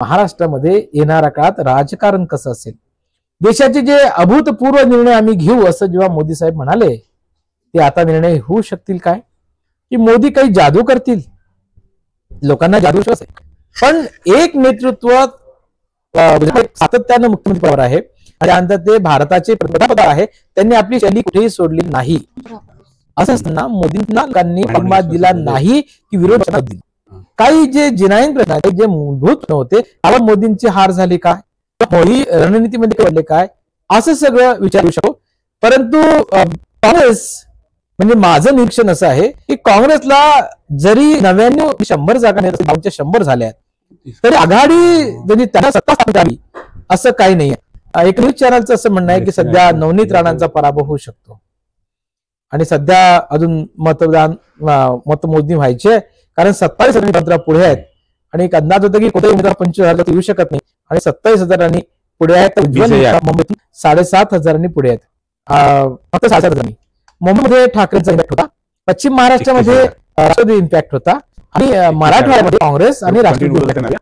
महाराष्ट्रामध्ये येणाऱ्या काळात राजकारण कसं असेल, देशाचे जे अभूतपूर्व निर्णय आम्ही घेऊ असं जेव्हा मोदी साहेब म्हणाले, ते आता निर्णय होऊ शकतील काय, की मोदी काही जादू करतील? लोकांना जादू विश्वास आहे, पण एक नेतृत्व सातत्यानं मुख्यमंत्री पदावर आहे आणि त्यानंतर ते भारताचे पंतप्रधान आहे. त्यांनी आपली शैली कुठेही सोडली नाही. असं असताना मोदींना लोकांनी बहुमत दिला नाही की विरोध दिला. काही जे जिनाईन प्रश्न आहेत, जे मूलभूत प्रश्न होते, त्यावर मोदींची हार झाली काय, होळी रणनीतीमध्ये घडले काय, असं सगळं विचारू शकतो. परंतु काँग्रेस, म्हणजे माझं निरीक्षण असं आहे की काँग्रेसला जरी 99-100 जागा 100 झाल्या तरी आघाडी जरी त्यांना सत्ता स्थापित झाली असं काही नाहीये. एक न्यूज चॅनलचं असं म्हणणं आहे की सध्या नवनीत राणांचा पराभव होऊ शकतो आणि सध्या अजून मतमोजणी व्हायची, कारण 27,000 पुढे आहेत आणि एक अंदाज होता की कोणत्याही उमेदवार 25,000 येऊ शकत नाही आणि 27,000 पुढे आहेत. मुंबईतून 7,500 पुढे आहेत, फक्त 7,500. मुंबईमध्ये ठाकरेंचा इम्पॅक्ट होता, पश्चिम महाराष्ट्रामध्ये राष्ट्रवादी इम्पॅक्ट होता आणि मराठवाड्यामध्ये काँग्रेस आणि राष्ट्रवादी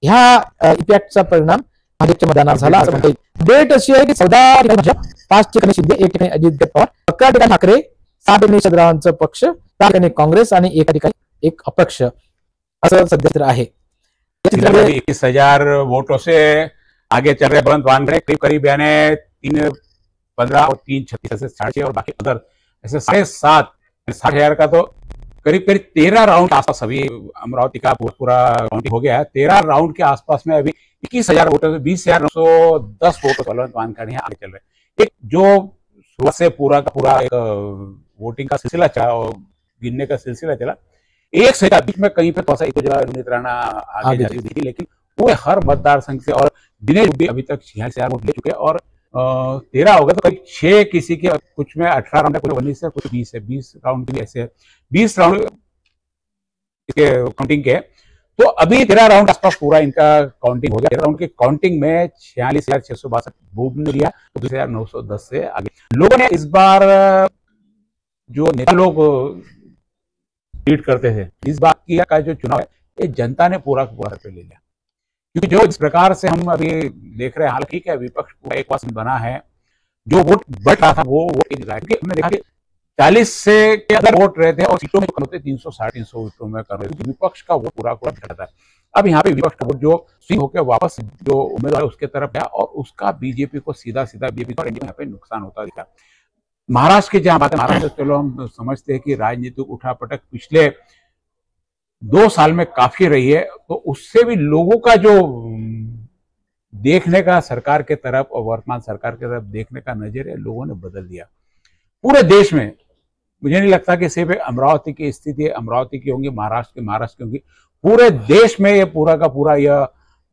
ह्या इम्पॅक्टचा परिणाम भाजपच्या मैदानात झाला असं म्हणता येईल. डेट अशी आहे की 14 भाजप, 5 ठिकाणी शिंदे, 1 ठिकाणी अजित पवार, 11 ठिकाणी ठाकरे, 7 ठिकाणी शरदरावांचा पक्ष, 4 ठिकाणी काँग्रेस आणि 1 ठिकाणी एक अपक्ष, असं सध्या आहे. 21,000 वोटों से आगे चल रहे बुलंद वान करीब करीब यानी 3-15 और 3-36 ऐसे 6.5 और बाकी अदर ऐसे 7.5 का तो करीब करीब 13 राउंड के आसपास अभी अमरावती का पूरा काउंटिंग हो गया है. 13 राउंड के आसपास में अभी 21,000 वोटों 20,910 वोटों बलवंत वानखड़े आगे चल रहे. एक जो शुरुआत से पूरा का पूरा एक वोटिंग का सिलसिला चला, गिनने का सिलसिला चला, एक से बीच में कहीं पे थोड़ा सा एक जगह नवनीत राणा आगे जाती थी, लेकिन वो हर मतदार संघ से और दिनेश भी अभी तक 46,000 वोट ले चुके हैं और 13 हो गए तो करीब 6 किसी के, कुछ में 18 राउंड है, कुछ 19 है, कुछ 20 है, 20 राउंड के लिए ऐसे 20 राउंड इसके काउंटिंग के. तो अभी 13 राउंड आसपास पूरा इनका काउंटिंग हो गया. 13 राउंड की काउंटिंग में 46,662 वोट ने लिया, तो 2,910 से आगे लोगों ने इस बार जो नेता लोग लीड करते थे, इस बार की का जो चुनाव है ये जनता ने पूरा पूरा पे ले लिया. क्योंकि जो इस प्रकार से हम अभी देख रहे हैं, हालांकि क्या विपक्ष पूरा एक पास बना है, जो वोट बढ़ रहा था वो वोट हमने देखा कि 40 से के अंदर वोट रहे थे और सीटों में जो 300-350 वोटों में कर रहे थे, विपक्ष का वोट पूरा पूरा बिखरा था. अब यहाँ पे विपक्ष का वोट जो स्विंग होकर वापस जो उम्मीदवार उसके तरफ गया और उसका बीजेपी को सीधा बीजेपी को यहाँ पे नुकसान होता दिखा. महाराष्ट्र की जहां बात है, महाराष्ट्र चलो हम समझते हैं कि राजनीतिक उठापटक पिछले 2 साल में काफी रही है, तो उससे भी लोगों का जो देखने का सरकार के तरफ और वर्तमान सरकार के तरफ देखने का नजरिया लोगों ने बदल दिया. पूरे देश में मुझे नहीं लगता कि सिर्फ अमरावती की स्थिति अमरावती की होंगी, महाराष्ट्र की होंगी, पूरे देश में ये पूरा का पूरा यह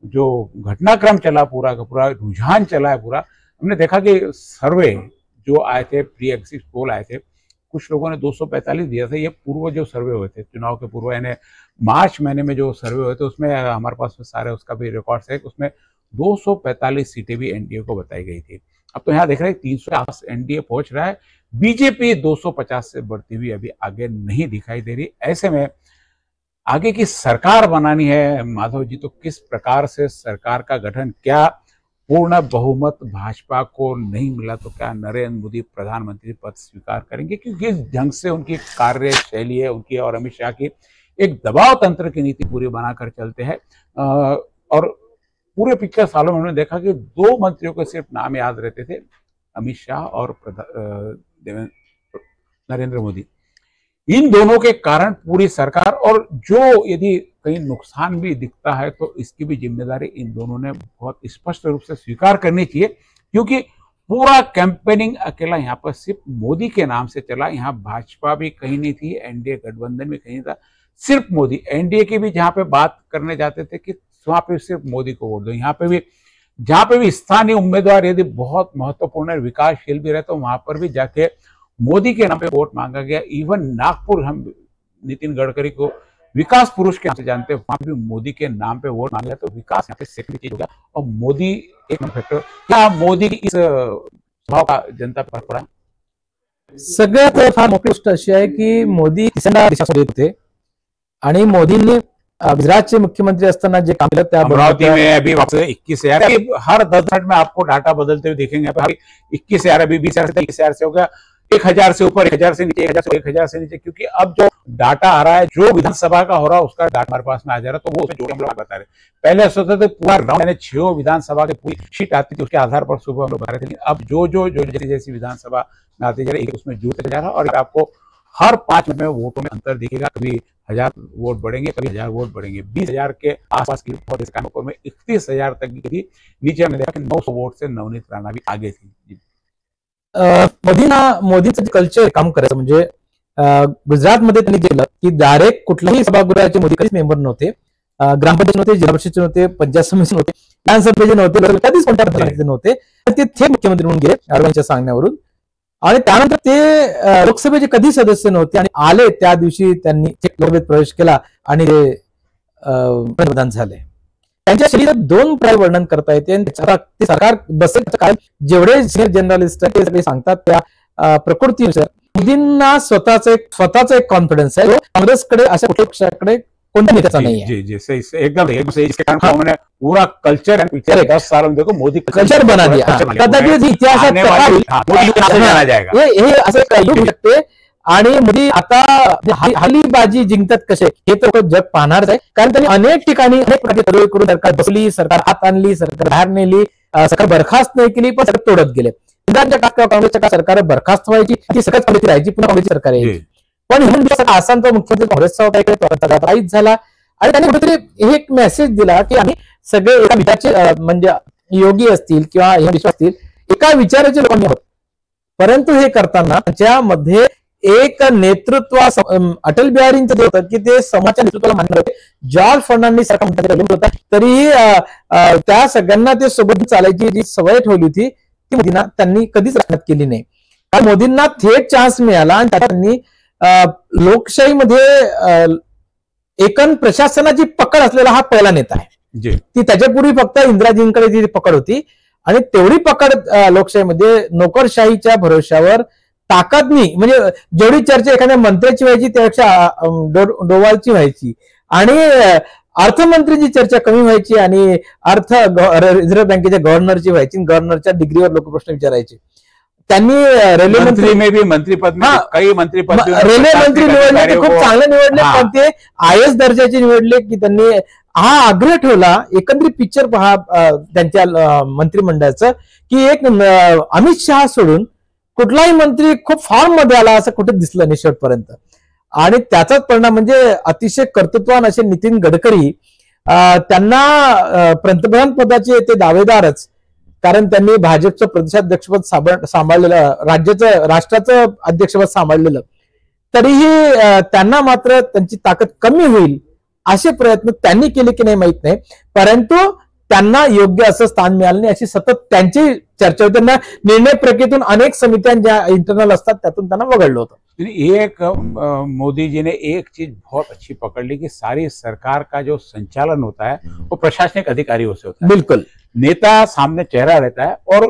जो घटनाक्रम चला, पूरा का पूरा रुझान चला है पूरा. हमने देखा कि सर्वे जो आए थे, प्री एग्जिट पोल आए थे, कुछ लोगों ने 245 दिया था. ये पूर्व जो सर्वे हुए थे चुनाव के पूर्व, यानी मार्च महीने में जो सर्वे हुए थे, उसमें हमारे पास सारे उसका भी रिकॉर्ड्स है, उसमें 245 सीटें भी एनडीए को बताई गई थी. अब तो यहाँ देख रहे हैं 300 एनडीए पहुंच रहा है, बीजेपी 250 से बढ़ती हुई अभी आगे नहीं दिखाई दे रही. ऐसे में आगे की सरकार बनानी है माधव जी, तो किस प्रकार से सरकार का गठन, क्या पूर्ण बहुमत भाजपा को नहीं मिला तो क्या नरेंद्र मोदी प्रधानमंत्री पद स्वीकार करेंगे? क्योंकि इस ढंग से उनकी कार्यशैली है उनकी और अमित शाह की, एक दबाव तंत्र की नीति पूरी बनाकर चलते हैं. और पूरे पिछले सालों में हमने देखा कि 2 मंत्रियों के सिर्फ नाम याद रहते थे, अमित शाह और नरेंद्र मोदी. इन दोनों के कारण पूरी सरकार, और जो यदि कहीं नुकसान भी दिखता है तो इसकी भी जिम्मेदारी इन दोनों ने बहुत स्पष्ट रूप से स्वीकार करनी चाहिए. क्योंकि पूरा कैंपेनिंग अकेला यहाँ पर सिर्फ मोदी के नाम से चला. यहाँ भाजपा भी कहीं नहीं थी, एनडीए गठबंधन भी कहीं नहीं था, सिर्फ मोदी. एनडीए की भी जहाँ पे बात करने जाते थे कि वहां पे सिर्फ मोदी को वोट दो, यहाँ पे भी जहाँ पे भी स्थानीय उम्मीदवार यदि बहुत महत्वपूर्ण विकासशील भी रहे तो वहां पर भी जाके मोदी के नाम पे वोट मांगा गया. इवन नागपुर, हम नितिन गडकरी को विकास पुरुष के नाम से जानते हैं, वहां भी मोदी के नाम पे वोट मांगा, तो विकास यहाँ पे सेकंड चीज हो गया और मोदी एक फैक्टर. क्या मोदी इस स्वभाव का जनता पर पड़ा? सगळ्यात फार मोठी गोष्ट अशी आहे की मोदी तिसऱ्यांदा देशात येत होते आणि मोदींनी गुजरातचे मुख्यमंत्री असताना जे काम केलं त्या अमरावती में अभी 21,000, हर 10 मिनट में आपको डाटा बदलते हुए देखेंगे। 21,000 अभी 20,000 से 21,000 से हो गया, 1,000 से ऊपर, 1,000 से नीचे, 1,000 से 1,000 से नीचे, क्योंकि अब जो डाटा आ रहा है जो विधानसभा का हो रहा है उसका डाटा हमारे पास में आ जा रहा है, तो वो उसमें जो हम लोग बता रहे। पहले सोचते थे पूरा राउंड यानी 6 विधानसभा की पूरी शीट आती थी, उसके आधार पर सुबह हम लोग बता रहे थे। लेकिन अब जो जैसी विधानसभा में आती जा रही है उसमें जुड़ते जा रहा है, और आपको हर 5 मिनट में वोटों में अंतर दिखेगा। कभी 1,000 वोट बढ़ेंगे, कभी 1,000 वोट बढ़ेंगे। 20,000 के आसपास की बहुत कानपुर में 31,000 तक की थी, नीचे हमने देखा कि 900 वोट से नवनीत राणा भी आगे थी। मोदींचं जे कल्चर काम करायचं म्हणजे गुजरातमध्ये त्यांनी जे केलं की डायरेक्ट कुठल्याही सभागृहाचे मोदी कधीच मेंबर नव्हते, ग्रामपंचायत नव्हते, जिल्हा परिषदचे नव्हते, पंचायत समिती नव्हते, विधानसभेचे नव्हते, कधीच कोणत्या नव्हते, ते थेट मुख्यमंत्री म्हणून गेले अरविंदच्या सांगण्यावरून। आणि त्यानंतर ते लोकसभेचे कधी सदस्य नव्हते आणि आले त्या दिवशी त्यांनी लोकसभेत प्रवेश केला आणि ते पंतप्रधान झाले। त्यांच्या शरीरात 2 प्रकार वर्णन करता येते, ते सरकार बसेल काय जेवढे सिनियर जर्नलिस्ट ते सगळे सांगतात त्या प्रकृतीनुसार मोदींना स्वतःचा एक कॉन्फिडन्स आहे, काँग्रेसकडे अशा कुठल्या पक्षाकडे कोणत्या नेत्याचा नहीं है। जी सही एकदम सही। इसके कारण उन्होंने पूरा कल्चर एंड पिक्चर 10 साल में देखो मोदी कल्चर बना दिया, कदाचित इतिहासात जाना जाएगा हे असं काही शकते। आणि मोदी आता हल्ली बाजी जिंकतात कसे हे तर जग पाहणारच आहे, कारण त्यांनी अनेक ठिकाणी अनेक प्रकारचे तडजोड करून सरकार बसली, सरकार हात आणली, सरकार बाहेर नेली, सरकार बरखास्त नाही केली, पण सरकार तोडत गेले। काँग्रेसच्या का सरकार बरखास्त व्हायची, ती सगळ्यात काँग्रेसची राहायची, पुन्हा काँग्रेसची सरकार यायची। पण आसामचा मुख्यमंत्री काँग्रेसचा होता, इकडे राईट झाला आणि त्यांनी कुठेतरी एक मेसेज दिला की आम्ही सगळे एका विचाराचे म्हणजे योगी असतील किंवा विश्वास असतील, एका विचाराचे लोकांनी आहोत। परंतु हे करताना त्याच्यामध्ये एक नेतृत्व अटल बिहारींचं जे होतं की ते समाजच्या नेतृत्वाला मानणार होते, जॉर्ज फर्नांडिस सारखा मोठा होता, तरीही त्या सगळ्यांना ते सोबत चालायची जी सवय ठेवली होती ती मोदींना त्यांनी कधीच रक्षणात केली नाही। कारण मोदींना थेट चान्स मिळाला आणि त्यांनी लोकशाहीमध्ये एकन प्रशासनाची पकड असलेला हा पहिला नेता आहे। ती त्याच्यापूर्वी फक्त इंदिराजींकडे जी पकड होती आणि तेवढी पकड लोकशाहीमध्ये नोकरशाहीच्या भरोश्यावर ताकदनी, म्हणजे जेवढी चर्चा एखाद्या मंत्र्याची व्हायची त्यापेक्षा डोवालची व्हायची आणि अर्थमंत्रीची चर्चा कमी व्हायची आणि रिझर्व्ह बँकेच्या गव्हर्नरची व्हायची, गव्हर्नरच्या डिग्रीवर लोक प्रश्न विचारायचे। त्यांनी रेल्वे मंत्री काही मंत्रीपद रेल्वे मंत्री निवडले, ते खूप चांगले निवडले, पण ते IAS दर्जाचे निवडले की त्यांनी हा आग्रह ठेवला। एकंदरीत पिक्चर पहा त्यांच्या मंत्रिमंडळाचं की एक अमित शहा सोडून कुठलाही मंत्री खूप फॉर्म मध्ये आला असं कुठे दिसलं नाही शेवटपर्यंत। आणि त्याचाच परिणाम म्हणजे अतिशय कर्तृत्वान असे नितीन गडकरी, त्यांना पंतप्रधान पदाचे ते दावेदारच, कारण त्यांनी भाजपचं प्रदेशाध्यक्षपद सांभाळलेलं, राष्ट्राचं अध्यक्षपद सांभाळलेलं, तरीही त्यांना मात्र त्यांची ताकद कमी होईल असे प्रयत्न त्यांनी केले की नाही माहित नाही, परंतु त्यांना योग्य असं स्थान मिळालं नाही अशी सतत त्यांची चर्चा होती। त्यांना निर्णय प्रक्रियेतून अनेक समित्या ज्या इंटरनल असतात त्यातून त्यांना वगळलं होतं। एक मोदी जी ने एक चीज बहुत अच्छी पकड़ ली कि सारी सरकार का जो संचालन होता है वो प्रशासनिक अधिकारियों से होता है। बिल्कुल, नेता सामने चेहरा रहता है, और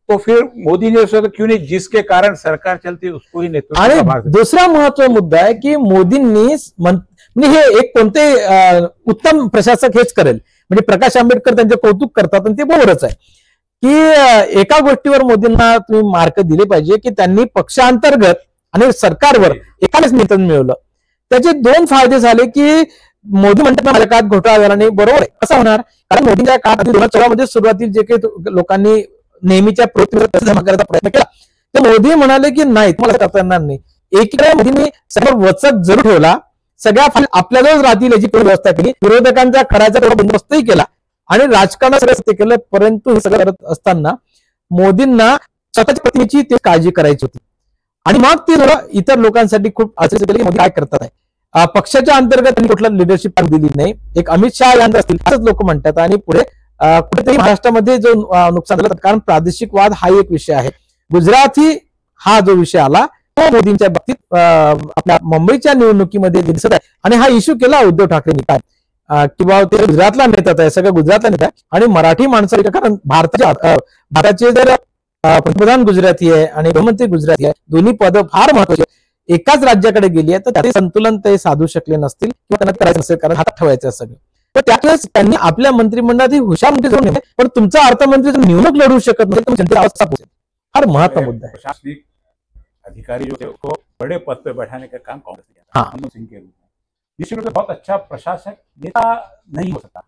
तो फिर मोदी ने सोचा क्यों नहीं, जिसके कारण सरकार चलती है उसको ही नेतृत्व। आणि दुसरा महत्वाचा मुद्दा आहे की मोदींनी म्हणजे हे एक कोणते उत्तम प्रशासक हेच करेल, म्हणजे प्रकाश आंबेडकर त्यांचे कौतुक करतात आणि ते बरोबरच आहे की एका गोष्टीवर मोदींना तुम्ही मार्क दिले पाहिजे की त्यांनी पक्षांतर्गत आणि सरकारवर एकाच नियंत्रण मिळवलं। त्याचे 2 फायदे झाले की मोदी म्हणतात माझ्या काळात घोटाळा झाला नाही, बरोबर आहे, कसं होणार, कारण मोदींच्या काळात 2014 मध्ये सुरुवातीला जे काही लोकांनी नेहमीच्या प्रवृत्तीवर जमा करायचा प्रयत्न केला, तर मोदी म्हणाले की नाही तुम्हाला करता येणार नाही। एकीकडे मोदींनी सर्व वचक जरूर ठेवला, सगळ्या आपल्यालाच राहतील याची व्यवस्था केली, विरोधकांचा खडाचा बंदोबस्तही केला आणि राजकारणात सगळं केलं, परंतु हे सगळं करत असताना मोदींना स्वतःच्या प्रतिमेची ते काळजी करायची होती आणि मग ते इतर लोकांसाठी खूप अडचणीचं केलं की मोदी काय करतात आहे। पक्षाच्या अंतर्गत त्यांनी कुठला लिडरशिप दिली नाही, एक अमित शहा यांना असतील असंच लोक म्हणतात। आणि पुढे कुठेतरी महाराष्ट्रामध्ये जो नुकसान झालं, कारण प्रादेशिक वाद हा एक विषय आहे, गुजराती हा जो विषय आला तो मोदींच्या बाबतीत आपल्या मुंबईच्या निवडणुकीमध्ये दिसत आहे आणि हा इश्यू केला उद्धव ठाकरेंनी काय किंवा ते गुजरातला नेतात आहे, सगळं गुजरातला नेत आहे आणि मराठी माणसं, कारण भारताचे जर पंतप्रधान गुजराती आहे आणि गृहमंत्री गुजराती आहे, दोन्ही पद फार महत्वाचे। एकाच राज्याकडे गेली आहे तर त्याचे संतुलन ते साधू शकले नसतील किंवा त्यांना करायचं नसेल, कारण हातात ठेवायचं सगळं. तर त्यावेळेस त्यांनी आपल्या मंत्रिमंडळात ही हुशार मंत्री जोडून नेले, पण तुमचा अर्थमंत्री जर निवडणूक लढवू शकत नसेल तर जनतेला अवस्था पोहोचेल. फार महत्वाचा मुद्दा है. प्रशासनिक अधिकारी जो थे उसको बड़े पद पे बैठाने का काम कांग्रेस ने किया मनमोहन सिंह के रूप में. निश्चित रूप से बहुत अच्छा प्रशासक नेता नहीं हो सकता.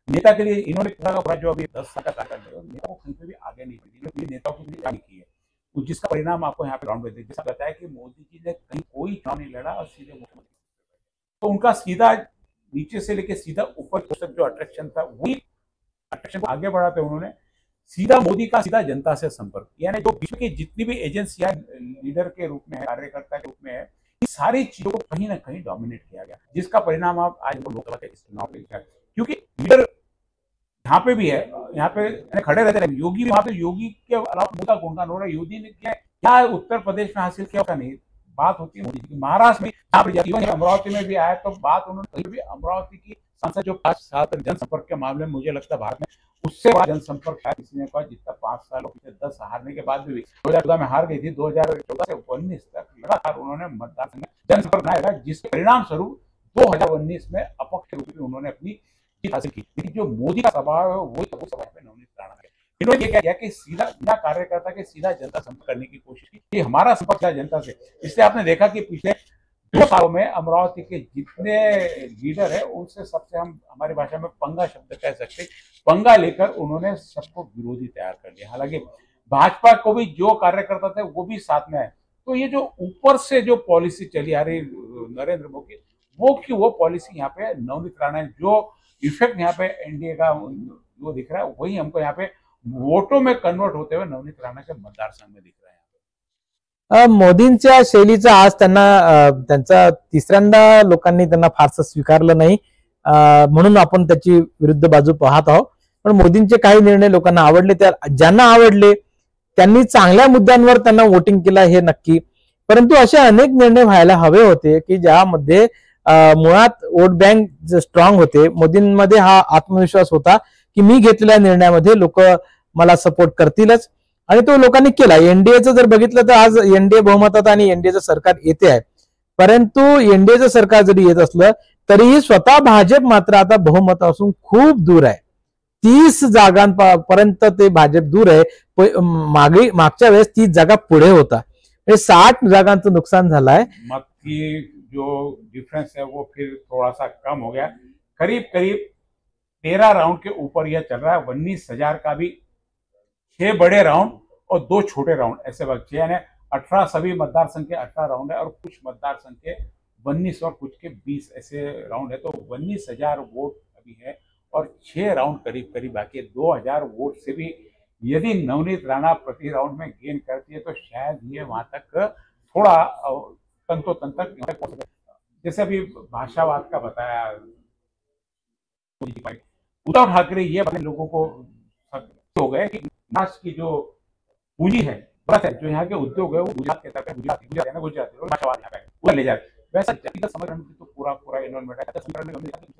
नेता के लिए इन्होंने पूरा जो अभी 10 साल का कार्यकाल नेता को कहीं पे भी आगे नहीं बढ़ी, नेताओं की भी की है, जिसका परिणाम आपको यहाँ पे ग्राउंड पे जैसा बताया कि मोदी जी ने कहीं कोई चुनाव नहीं लड़ा और सीधे मुख्यमंत्री, तो उनका सीधा नीचे से लेके सीधा ऊपर तक जो अट्रैक्शन था वही अट्रैक्शन को आगे बढ़ाते उन्होंने सीधा मोदी का सीधा जनता से संपर्क, यानी जो विश्व की जितनी भी एजेंसियां लीडर के रूप में है, कार्यकर्ता के रूप में है, इन सारी चीजों को कहीं ना कहीं डोमिनेट किया गया, जिसका परिणाम आप आज लोकसभा के चुनाव में, क्योंकि लीडर यहाँ पे भी है, यहाँ पे खड़े रहते रहे, योगी भी वहां पे, योगी के अलावा मोदी गुणगान हो रहा है, योगी ने क्या उत्तर प्रदेश में हासिल किया उसका नहीं बात होती है मोदी की. महाराष्ट्र में यहाँ पर अमरावती में भी आया तो बात उन्होंने कहीं भी अमरावती की सांसद जो 5 साल तक जनसंपर्क के मामले में मुझे लगता है भारत में उससे बड़ा जनसंपर्क है किसी ने कहा, जितना 5 साल पिछले 10 हारने के बाद भी 2014 में हार गई थी, 2014 से 19 तक लगातार उन्होंने मतदार संघ जनसंपर्क बनाया, जिसके परिणाम स्वरूप 2019 में अपक्ष रूप में उन्होंने अपनी जीत हासिल की. लेकिन जो मोदी का स्वभाव है वही तो स्वभाव में नवनीत राणा है. इन्होंने क्या किया कि सीधा बिना कार्यकर्ता के सीधा जनता संपर्क करने की कोशिश की, ये हमारा संपर्क है जनता से. इसलिए आपने देखा कि पिछले 2 सालों में अमरावती के जितने लीडर है उनसे सबसे हम हमारी भाषा में पंगा शब्द कह सकते, पंगा लेकर उन्होंने सबको विरोधी तैयार कर लिया. हालांकि भाजपा को भी जो कार्यकर्ता थे वो भी साथ में आए. तो ये जो ऊपर से जो पॉलिसी चली आ रही नरेंद्र मोदी वो पॉलिसी यहाँ पे नवनीत राणा जो इफेक्ट यहाँ पे एनडीए का जो दिख रहा है वही हमको यहाँ पे वोटों में कन्वर्ट होते हुए नवनीत राणा के मतदार संघ में दिख रहा है. मोदींच्या शैलीचा आज त्यांचा तिसऱ्यांदा लोकांनी त्यांना फारसं स्वीकारलं नाही, म्हणून आपण त्याची विरुद्ध बाजू पाहत आहोत. पण मोदींचे काही निर्णय लोकांना आवडले, त्या ज्यांना आवडले त्यांनी चांगल्या मुद्द्यांवर त्यांना वोटिंग केलं हे नक्की. परंतु असे अनेक निर्णय व्हायला हवे होते की ज्यामध्ये मुळात वोट बँक स्ट्रॉंग होते. मोदींमध्ये हा आत्मविश्वास होता की मी घेतलेल्या निर्णयामध्ये लोक मला सपोर्ट करतीलच, आणि तो लोकांनी केला. एनडीएचं जर बघितलं तर आज एनडीए बहुमतात आणि एनडीएचं सरकार येते आहे. परंतु एनडीएचं सरकार जरी येत असलं तरीही स्वतः भाजप मात्र आता बहुमतापासून खूप दूर आहे. 30 जागांपर्यंत ते भाजप दूर आहे. मागच्या वेळेस 30 जागा पुढे होता, 60 जागांचं नुकसान झालंय. मत की जो डिफरेंस है वो फिर थोड़ा सा कम हो गया, करीब करीब 13 राउंड के ऊपर यह चल रहा है. 19,000 का भी 6 बड़े राउंड और 2 छोटे राउंड ऐसे बचे, यानी 18 सभी मतदार संघ के 18 राउंड है और कुछ मतदार संघ के 19 और कुछ के 20 ऐसे राउंड है. तो 19,000 वोट अभी है और 6 राउंड करीब करीब बाकी है. 2,000 वोट से भी यदि नवनीत राणा प्रति राउंड में गेन करती है तो शायद ये वहां तक थोड़ा तंतोतंत तक, जैसे अभी भाषावाद का बताया उद्धव ठाकरे, ये अपने लोगों को हो गए कि नाश की जो पूंजी है जो यहाँ के उद्योग है वो गुजरात के तरफ गुजराती भाषावाद यहाँ पे पूरा ले जाते. वैसा जातिगत संगठन तो पूरा इन्वॉल्वमेंट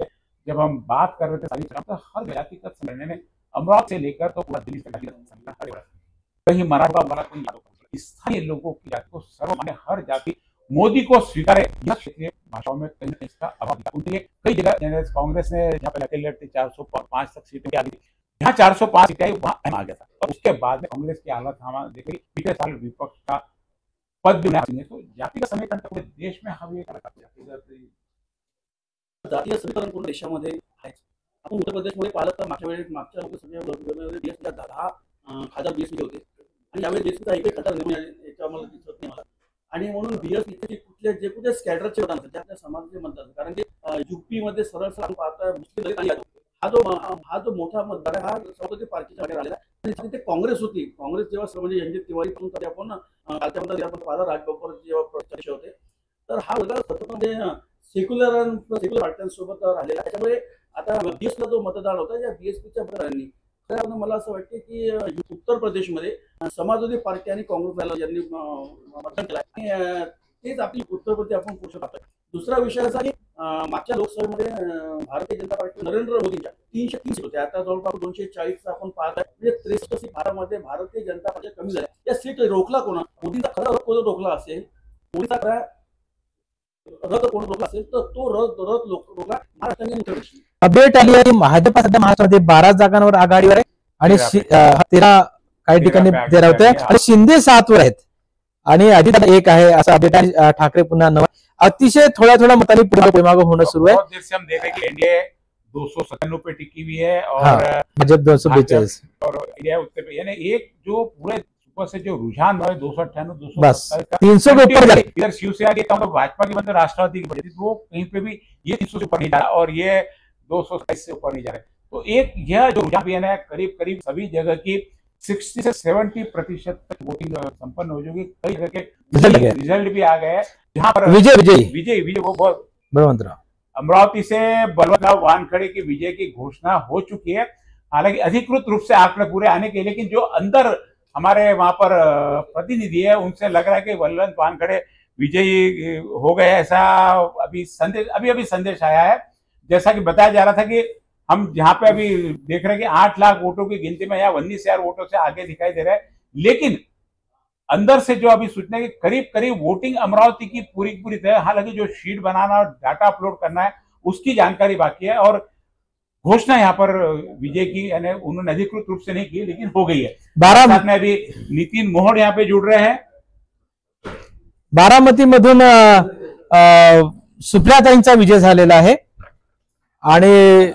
है. जब हम बात कर रहे थे सारी तो हर जातिगत संगठन ने अमरावती से लेकर तो पूरा दिल्ली तक कहीं मराठा वाला कोई स्थानीय लोगों की जाति को सर्वमान्य हर जाति मोदी को स्वीकारे, यह क्षेत्रीय भाषाओं में कहीं इसका अभाव था. उनके लिए कई जगह कांग्रेस ने जहाँ पे अकेले लड़ते 405 तक सीटें आ गई, यहाँ 405 सीटें आई वहां आ गया था. और उसके बाद में कांग्रेस की हालत हमारे देखिए पिछले साल विपक्ष का पद भी नहीं. तो जातीय समीकरण पूरे देश में हवी जातीय समीकरण पूर्ण देशामध्ये आहे. आपण उत्तर प्रदेशमध्ये पाहिलं तर मागच्या लोकसभेमध्ये 10,000 बीएसपी होते आणि यावेळी बीएसपीचा एकही खासदार याच्या मला दिसत नाही मला. आणि म्हणून बीएसपी कुठले जे कुठे स्कॅटरचे मतदान त्या त्या समाजाचे मतदान, कारण की यूपी मध्ये सरळ सरळ पाहता मुस्लिम दलित आणि हा जो मोठा मतदार आहे हा समाजवादी पार्टीच्या मध्ये आलेला आहे. आणि ते काँग्रेस होती, काँग्रेस जेव्हा म्हणजे रणजित तिवारी पासून तरी आपण कालच्या मध्ये आपण पाहिलं राजबब्बर जेव्हा प्रत्यक्ष होते तर हा वर्ग सतत म्हणजे सेक्युलर पार्ट्यांसोबत राहिलेला. त्याच्यामुळे आता बीएसपीला जो मतदार होता या बीएसपीच्या मतदारांनी खरं मला असं वाटतं की उत्तर प्रदेशमध्ये समाजवादी पार्टी आणि काँग्रेस यांनी मतदान केलं आणि तेच आपली उत्तर प्रदेश आपण पुढे पाहतोय. दुसरा विषय असा की मागच्या लोकसभेमध्ये भारतीय जनता पार्टी नरेंद्र मोदींच्या 330 सीट होत्या, आता जवळपास 240 आपण पाहत आहे. म्हणजे 63 सीट भारतामध्ये भारतीय जनता पार्टी कमी झाल्या. या सीट रोखला कोणा? मोदींचा खरा रोखला असेल, मोदीचा खरा रथ कोण रोखला असेल तर तो रथ रोखला महाराष्ट्राने मुख्यमंत्री. अपडेट आली आहे, भाजपा सध्या महाराष्ट्रामध्ये 12 जागांवर आघाडीवर आहे आणि 13 काही ठिकाणी 13 होते आणि शिंदे 7 वर आहेत आणि अजित 1 आहे असं अपडेट आहे. ठाकरे पुन्हा 9. अतिशय थोड्या मतांनी पुढे मागे होणं सुरू आहे. बहुत देर से हम देख रहे हैं कि एनडीए 297 पे टिकी हुई है और भाजप 242 और इंडिया उत्तर पे, यानी एक जो पूरे सुपर से जो रुझान है 298 बस 300 के ऊपर जाए. इधर शिवसेना के मतलब भाजपा की मतलब राष्ट्रवादी की वजह से वो कहीं पे भी ये 300 से ऊपर नहीं जा रहा और ये 227 से ऊपर नहीं जा रहा है. तो एक यह जो रुझान भी है करीब सभी जगह की 60 से 70% तक वोटिंग संपन्न हो जाएगी. कई जगह के रिजल्ट भी आ गए हैं जहां पर विजय वो बहुत बलवंतराव अमरावती से बलवंतराव वानखड़े की विजय की घोषणा हो चुकी है. हालांकि अधिकृत रूप से आंकड़े पूरे आने के, लेकिन जो अंदर हमारे वहां पर प्रतिनिधि है उनसे लग रहा है कि बलवंत वानखड़े विजयी हो गए, ऐसा अभी संदेश आया है. जैसा कि बताया जा रहा था कि हम यहाँ पे अभी देख रहे हैं कि 8 लाख वोटों की गिनती में या 19,000 वोटों से आगे दिखाई दे रहा है, लेकिन अंदर से जो अभी सूचना है कि करीब वोटिंग अमरावती की पूरी तरह, हालांकि जो शीट बनाना और डाटा अपलोड करना है उसकी जानकारी बाकी है और घोषणा यहाँ पर विजय की यानी उन्होंने अधिकृत रूप से नहीं की लेकिन हो गई है. साथ में अभी नितिन मोहन यहाँ पे जुड़ रहे हैं. बारामती मधून सुप्रियाताईंचा विजय झालेला आहे आणि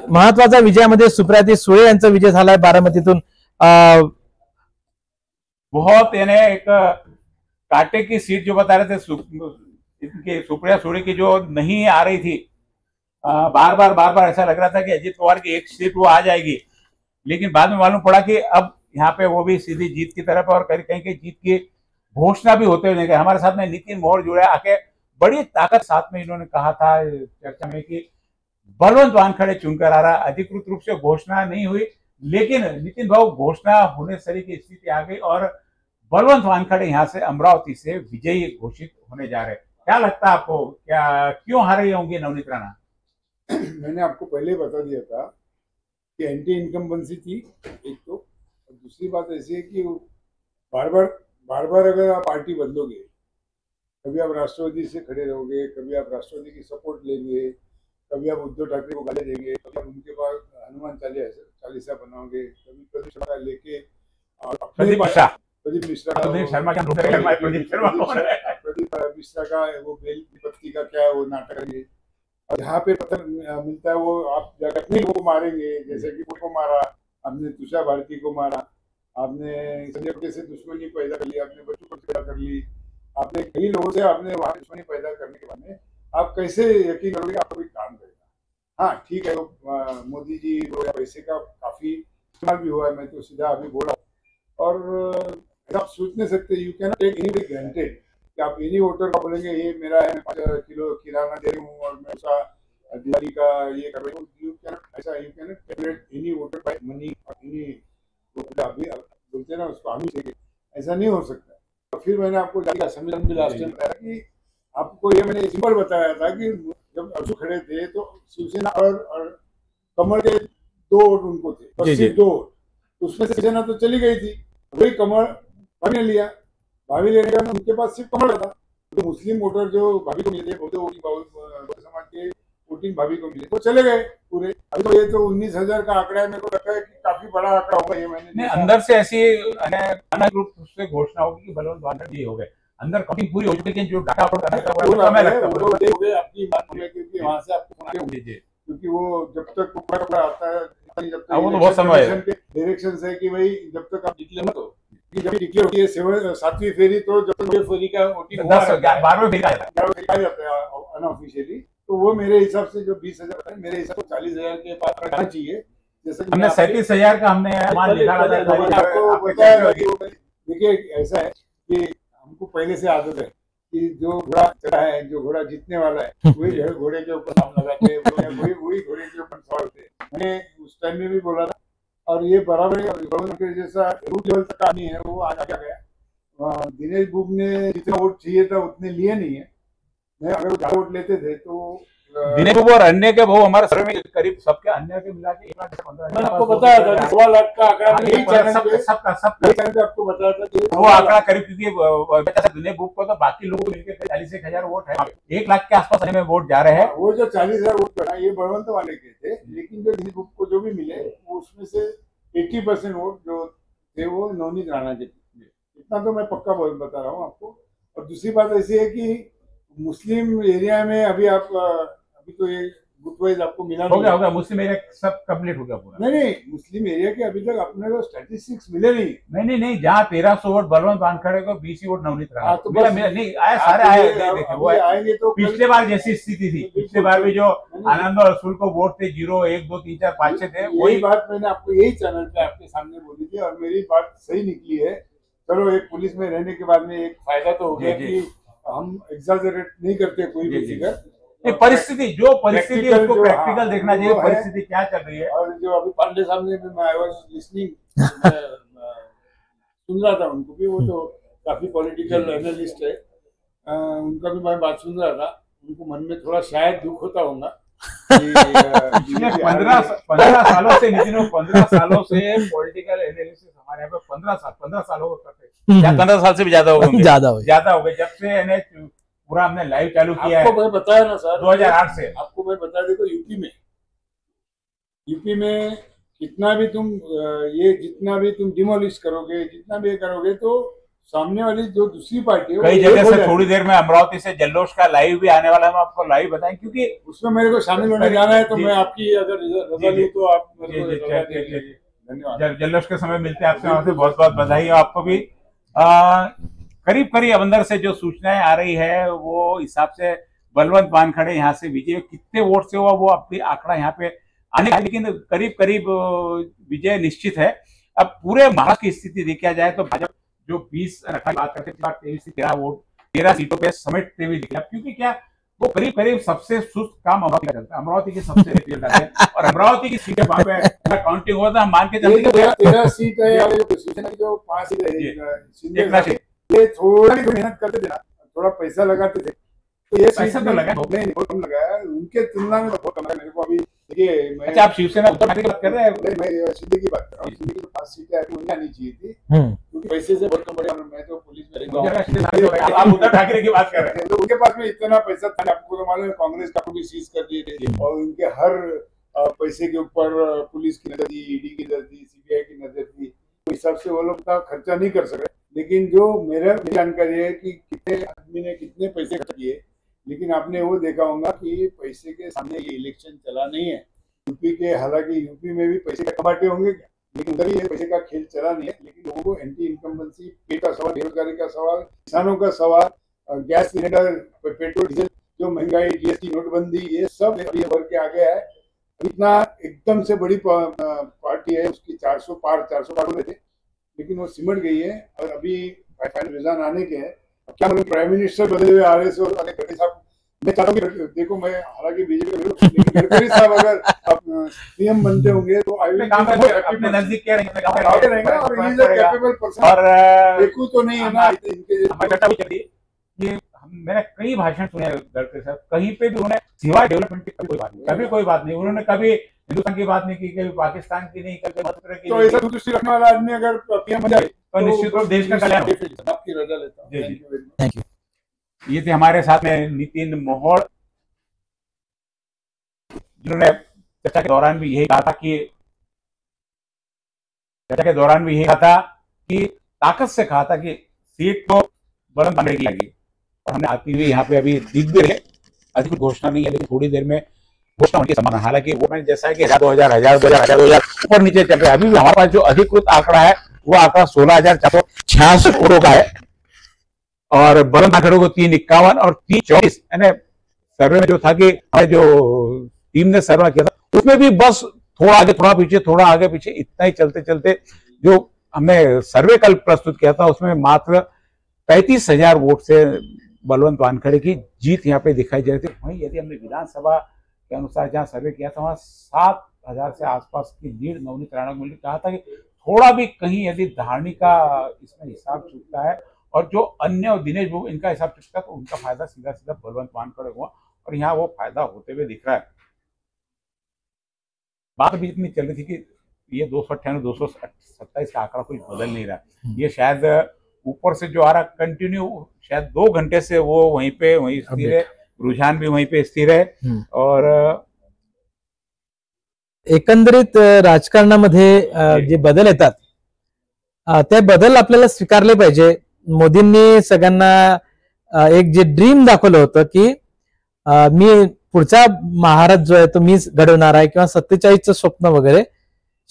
महत्वाचा विजयामध्ये सुप्रियाताई सुळे यांचा विजय झालाय बारामतीतून. बहुत यानी एक कांटे की सीट जो बता रहे थे सुप्रिया सुळे की जो नहीं आ रही थी, बार बार ऐसा लग रहा था कि अजित पवार की एक सीट वो आ जाएगी, लेकिन बाद में मालूम पड़ा कि अब यहाँ पे वो भी सीधी जीत की तरफ और कहीं जीत की घोषणा भी होते हुए. हमारे साथ में नितिन मोहन जुड़े आके बड़ी ताकत साथ में इन्होंने कहा था चर्चा में कि बलवंत वानखड़े चुनकर आ रहा. अधिकृत रूप से घोषणा नहीं हुई, लेकिन नितिन भाऊ घोषणा होने सरी की स्थिति आ गई और बलवंत वानखड़े यहाँ से अमरावती से विजयी घोषित होने जा रहे हैं. क्या लगता है आपको, क्या क्यों हारे होंगे नवनीत राणा? मैंने आपको पहले बता दिया था कि एंटी इनकम्बेंसी थी एक तो, दूसरी बात ऐसी है कि बार बार अगर आप पार्टी बदलोगे, कभी आप राष्ट्रवादी से खड़े रहोगे, कभी आप राष्ट्रवादी की सपोर्ट लेंगे, कभी आप उद्धव ठाकरे को गाली देंगे, कभी आप उनके पास हनुमान चालीसा बनाओगे, कभी प्रदीप शर्मा लेके प्रदीप मिश्रा का वो बेल की पत्ती का क्या वो नाटक है. और यहाँ पे पत्थर मिलता है वो आप कितने लोगों को मारेंगे, जैसे कि को मारा आपने, तुषार भारती को मारा आपने, संजय पटेल से दुश्मनी पैदा कर ली आपने, बच्चों को पैदा कर ली आपने, कई लोगों से आपने वहाँ दुश्मनी पैदा करने के बाद में आप कैसे यकीन करोगे आप कोई काम करेगा. हाँ ठीक है, मोदी जी को पैसे का काफी इस्तेमाल भी हुआ है, मैं तो सीधा अभी बोला. और आप सोच नहीं सकते, you can not take any granted कि आप एनी वोटर का बोलेंगे ये मेरा है, मैं 5 किलो किराना दे रही हूँ और मैं उसका दिवाली का ये कर रही हूँ. यू कैन ऐसा, you can calculate any voter by money और एनी अभी बोलते ना उसको हामी चाहिए, ऐसा नहीं हो सकता. तो फिर मैंने आपको सम्मेलन में लास्ट टाइम बताया कि आपको ये मैंने सिंपल बताया था कि जब अर्जु खड़े थे तो शिवसेना और कमल के 2 वोट उनको थे, 2 वोट, उसमें से शिवसेना तो चली गई थी, वही कमल भाभी ने लिया. भाभी लेने का उनके पास सिर्फ कमल था, तो मुस्लिम वोटर जो भाभी को मिले, बौद्ध समाज के वोटिंग भाभी को मिले, वो चले गए पूरे. अभी तो ये तो 19,000 का आंकड़ा है, मेरे को लगता है कि काफी बड़ा आंकड़ा होगा ये. मैंने अंदर से ऐसी रूप से घोषणा होगी कि बलवंत वानखड़े हो गए, अंदर काफी पूरी हो चुकी है, जो डाटा अपलोड करना था आपकी बात क्योंकि वहां से आपको क्योंकि वो जब तक कपड़ा आता है, जब तक वो तो बहुत समय है डायरेक्शन है कि भाई जब तक आप डिक्लेयर मत हो, जब डिक्लेयर होती है 7वीं फेरी, तो जब तक फेरी का 12वें फेरी आ जाता है अनऑफिशियली, तो वो मेरे हिसाब से जो 20,000 है, मेरे हिसाब से 40,000 के पास रहना चाहिए. जैसे हमने 37,000 का हमने देखिए ऐसा है कि हमको पहले से आदत है कि जो घोड़ा चढ़ा है, जो घोड़ा जीतने वाला है, वही घोड़े के ऊपर नाम लगाते हैं, वही घोड़े के ऊपर सवार होते हैं. मैंने उस टाइम में भी बोला था और ये बराबर है. जैसा रूट लेवल तक आनी है वो आगे गया. दिनेश बुब ने जितना वोट चाहिए था उतने लिए नहीं है. मैं अगर 4 वोट लेते थे तो दिनेश बाबू और अन्य के बहु हमारे सर्वे में करीब सबके अन्य के मिला के 1,15,000 मैंने आपको बताया था कि 1.25 लाख का आंकड़ा यही चैनल पे सबका आपको बताया था कि वो आंकड़ा करीब, क्योंकि दिनेश बाबू को तो बाकी लोगों को मिलकर 40,000 वोट है, 1 लाख के आसपास में वोट जा रहे हैं। वो जो 40,000 वोट पड़ा ये बलवंत वाले के थे, लेकिन जो दिनेश बाबू को जो भी मिले वो उसमें से 80% वोट जो थे वो नवनीत राणा के थे। इतना तो मैं पक्का बता रहा हूँ आपको। और दूसरी बात ऐसी है कि मुस्लिम एरिया में अभी तो ये बूथ वाइज आपको मिला हो गया मुस्लिम एरिया सब कंप्लीट हो गया पूरा। नहीं मुस्लिम एरिया के अभी तक अपने को स्टैटिस्टिक्स मिले नहीं जहाँ 1300 वोट बलवंत वानखेड़े को, 20 वोट नवनीत राणा। तो मिला नहीं आया, सारे आए। वो आएंगे तो पिछले बार जैसी स्थिति थी, पिछले बार भी जो आनंद और रसूल को वोट थे 0, 1, 2, 3, 4, 5, 6 थे। वही बात मैंने आपको यही चैनल पे आपके सामने बोली थी और मेरी बात सही निकली है। चलो एक पुलिस में रहने के बाद में एक फायदा तो हो गया कि हम एग्जैजरेट नहीं करते कोई भी फिगर। परिस्थिति जो परिस्थिति है उसको प्रैक्टिकल देखना चाहिए, परिस्थिति क्या चल रही है। और जो अभी पांडे साहब ने भी आई वाज लिसनिंग सुन रहा था उनको भी, वो तो काफी पॉलिटिकल एनालिस्ट है, उनका भी मैं बात सुन रहा था। उनको मन में थोड़ा शायद दुख होता होगा कि 15 सालों से नितिन 15 सालों से पॉलिटिकल एनालिसिस हमारे यहाँ पे 15 सालों को करते हैं, 15 साल से भी ज्यादा हो गए, ज्यादा हो गए जब से पूरा हमने लाइव चालू किया है। आपको मैं बताया ना सर 2008 से आपको मैं बता देखो यूपी में जितना भी तुम डिमोलिश करोगे, जितना भी करोगे, तो सामने वाली जो दूसरी पार्टी है कई जगह से थोड़ी देर में अमरावती से जल्लोष का लाइव भी आने वाला है, हम आपको लाइव बताएं, क्योंकि उसमें मेरे को शामिल होने जाना है। तो मैं आपकी अगर रजा लूं तो आप धन्यवाद। जल्लोष के समय मिलते हैं आपसे, वहां से बहुत बहुत बधाई हो आपको भी। करीब अंदर से जो सूचनाएं आ रही है वो हिसाब से बलवंत वानखेड़े यहाँ से विजय कितने वोट से हुआ वो अपनी आंकड़ा यहाँ पे आने का, लेकिन करीब विजय निश्चित है। अब पूरे महाराष्ट्र की स्थिति देखा जाए तो भाजपा जो 20 रखा बात करते 23 से 13 सीटों पे समेटते हुए दिखा, क्योंकि क्या वो करीब सबसे सुस्त काम अमरावती का चलता है, अमरावती की सबसे रिपेयर करते हैं और अमरावती की सीटें वहां पे काउंटिंग होता है, हम मान के चलते 13 सीट है या जो 5 सीट है, ये थोड़ा भी मेहनत करते थे ना, थोड़ा पैसा लगाते थे, तो ये पैसा तो लगा नहीं बहुत कम लगाया उनके तुलना में, तो बहुत कम लगा मेरे को। अभी देखिए अच्छा आप शिवसेना उत्तर की बात कर रहे हैं? मैं सिद्धि की बात कर रहा हूँ। सिद्धि की 5 सीटें उन्हें आनी चाहिए थी क्योंकि पैसे से बहुत कम पड़े, मैं तो पुलिस में आप उद्धव ठाकरे की बात कर रहे हैं, तो उनके पास में इतना पैसा था, आपको तो मालूम है कांग्रेस का भी सीज कर दिए थे और उनके हर पैसे के ऊपर पुलिस की नजर थी, ईडी की नजर थी, सीबीआई की नजर थी, तो हिसाब से वो लोग खर्चा नहीं कर सके। लेकिन जो मेरी जानकारी है कि कितने आदमी ने कितने पैसे खर्च किए, लेकिन आपने वो देखा होगा कि पैसे के सामने ये इलेक्शन चला नहीं है यूपी के। हालांकि यूपी में भी पैसे का बांटे होंगे, लेकिन उधर ही पैसे का खेल चला नहीं है। लेकिन लोगों को एंटी इनकम्बेंसी, पे का सवाल, बेरोजगारी का सवाल, किसानों का सवाल, गैस सिलेंडर, पेट्रोल डीजल, जो महंगाई, जीएसटी, नोटबंदी, ये सब भर के आ गया है। इतना एकदम से बड़ी पार्टी है, उसकी 400 पार हो रहे थे, लेकिन वो सिमट गई है और अभी फाइनल रिजल्ट आने के हैं। क्या मतलब प्राइम मिनिस्टर बदले हुए आ रहे थे गडकरी साहब, मैं चाहता हूँ कि देखो, मैं हालांकि बीजेपी लेकिन गडकरी साहब अगर सीएम बनते होंगे तो अपने नजदीक क्या रहेंगे और इज अ कैपेबल पर्सन, और देखो तो नहीं है ना इनके। मैंने कई भाषण सुने गडकरी साहब, कहीं पे भी उन्होंने सिवाय डेवलपमेंट की कभी कोई बात नहीं, उन्होंने कभी हिंदुस्तान की बात नहीं की, कभी पाकिस्तान की नहीं, कभी मध्य की। तो ऐसा दृष्टि रखने वाला आदमी अगर पीएम बन जाए तो निश्चित रूप देश का कल्याण। आपकी रजा लेता हूं। Thank you. ये थे हमारे साथ में नितिन मोहोड़, जिन्होंने चर्चा के दौरान भी यही कहा था कि ताकत से कहा था कि सीट तो बलवंत वानखेड़े की लगी, और हमने आती हुई यहाँ पे अभी दिख भी रहे, अधिक घोषणा नहीं है, लेकिन थोड़ी देर में घोषणा होने की संभावना। हालांकि वो मैंने जैसा है कि 2000 ऊपर नीचे चल रहे, अभी भी हमारे पास जो अधिकृत आंकड़ा है वो आंकड़ा 16,466 वोटों का है, और बलवंत वानखेड़े को 351 और 324, यानी सर्वे में जो था कि जो टीम ने सर्वे किया था उसमें भी बस थोड़ा आगे थोड़ा पीछे, थोड़ा आगे पीछे, इतना ही चलते चलते जो हमने सर्वे कल प्रस्तुत किया था उसमें मात्र 35,000 वोट से बलवंत वानखेड़े की जीत यहाँ पे दिखाई दे रही थी। वहीं यदि हमने विधानसभा के अनुसार जहाँ सर्वे किया था वहां 7,000 से आसपास की लीड नवनीत राणा को मिली। कहा था कि थोड़ा भी कहीं यदि धारणी का इसमें हिसाब चूकता है और जो अन्य दिनेश बाबू इनका हिसाब चूकता है तो उनका फायदा सीधा बलवंत वानखेड़े हुआ। और यहाँ वो फायदा होते हुए दिख रहा है। बात भी इतनी चल रही थी कि ये 298 227 का आंकड़ा कुछ बदल नहीं रहा, ये शायद ऊपर से जो आ रहा कंटिन्यू शायद 2 घंटे से वो वहीं स्थिर है, रुझान भी वहीं पे स्थिर है। और एकंदरीत राजकारणामध्ये जे बदल येतात ते बदल आपल्याला स्वीकारले पाहिजे। मोदींनी सगळ्यांना एक जे ड्रीम दाखवलं होतं की मी पुढचा महाराज जो आहे तो मीच घडवणार आहे किंवा 47चं स्वप्न वगैरे,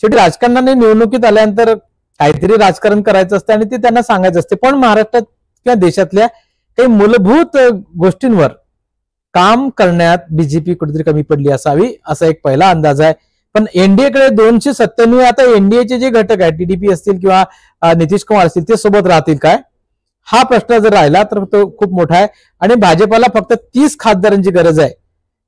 शेवटी राजकारणाने निवडणुकीत आल्यानंतर काहीतरी राजकारण करायचं असतं आणि ते त्यांना सांगायचं असते, पण महाराष्ट्रात किंवा देशातल्या काही मूलभूत गोष्टींवर काम करण्यात बीजेपी कुठेतरी कमी पडली असावी असा एक पहिला अंदाज आहे। पण एनडीएकडे 297 आता एनडीएचे जे घटक आहेत टीडीपी असतील किंवा नितीश कुमार असतील ते सोबत राहतील काय, हा प्रश्न जर राहिला तर तो खूप मोठा आहे। आणि भाजपाला फक्त 30 खासदारांची गरज आहे।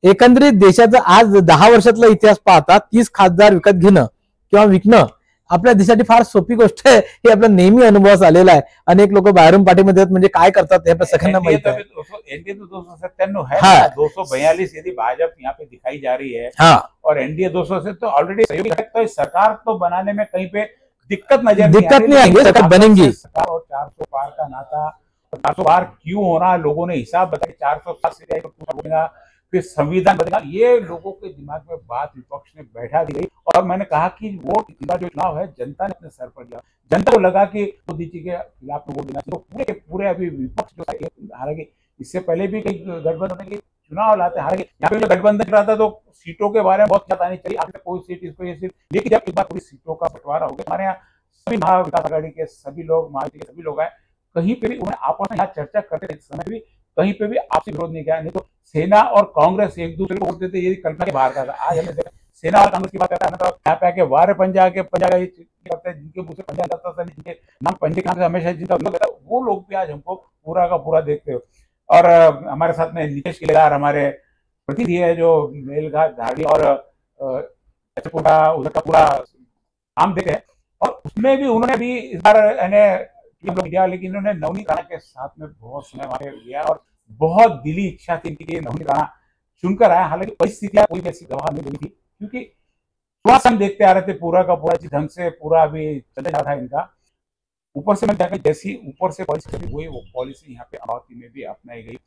एकंदरीत देशाचा आज 10 वर्षातला इतिहास पाहता 30 खासदार विकत घेणं किंवा विकणं आपल्या देशासाठी फार सोपी गोष्ट आहे, हे आपला नेहमी अनुभवास आलेला आहे। अनेक लोक बाहेरून पाठीमध्ये म्हणजे काय करतात हे सगळ्यांना माहिती आहे। एनडीए तो 297 है, 242 यदि भाजपा यहाँ पे दिखाई जा रही है, हाँ, और एनडीए 200 से तो ऑलरेडी सहयोगी है, तो सरकार तो बनाने में कहीं पे दिक्कत नहीं आएगी, सरकार बनेंगी। और 400 पार का नाता, 400 पार क्यों होना, लोगों ने हिसाब बताया 407 से जाएगा, बनेगा, फिर संविधान बनेगा, ये लोगों के दिमाग में बात विपक्ष ने बैठा दी गई। और मैंने कहा कि वोट जो चुनाव है जनता ने अपने सर पर लिया, जनता को लगा कि मोदी जी के खिलाफ वोट देना चाहिए, तो पूरे पूरे अभी विपक्ष जो हारेंगे, इससे पहले भी कई गठबंधन के चुनाव लाते हारेंगे, यहाँ पे गठबंधन रहा था तो सीटों के बारे में बहुत बात आनी चाहिए, आपने कोई सीट इसको ये सीट, लेकिन जब एक बार पूरी सीटों का बंटवारा हो गया, हमारे यहाँ सभी महाविकास आघाड़ी के सभी लोग, महायुति के सभी लोग आए, कहीं पे भी उन्होंने आपस में यहाँ चर्चा करते थे, समय भी कहीं पे भी आपसी विरोध नहीं किया। नहीं तो सेना और कांग्रेस एक दूसरे को वोट देते, ये कल्पना के बाहर का था। आज हमने देखा सेना और कांग्रेस की बात करता है, मतलब यहाँ पे आके वारे पंजा के पंजा करते हैं, जिनके मुंह से पंजा जाता था, जिनके नाम पंजे के नाम से हमेशा जिनका विरोध रहता, वो लोग भी आज हमको पूरा का पूरा देखते हो। और हमारे साथ में नीतीश केदार हमारे प्रतिनिधि है जो मेलघाट धाड़ी और उधर का पूरा काम देते हैं, और उसमें भी उन्होंने भी इस बार मीडिया, लेकिन उन्होंने नवनीत राणा के साथ में बहुत समय हमारे लिया और बहुत दिली इच्छा थी कि नवनीत राणा चुनकर आया। हालांकि परिस्थितियां कोई ऐसी गवाह नहीं देनी थी, क्योंकि थोड़ा सा हम देखते आ रहे थे पूरा का पूरा जिस ढंग से पूरा अभी चले जा रहा है इनका, ऊपर से मैं जाकर जैसी ऊपर से पॉलिसी हुई वो पॉलिसी यहाँ पे अमरावती में भी अपनाई गई,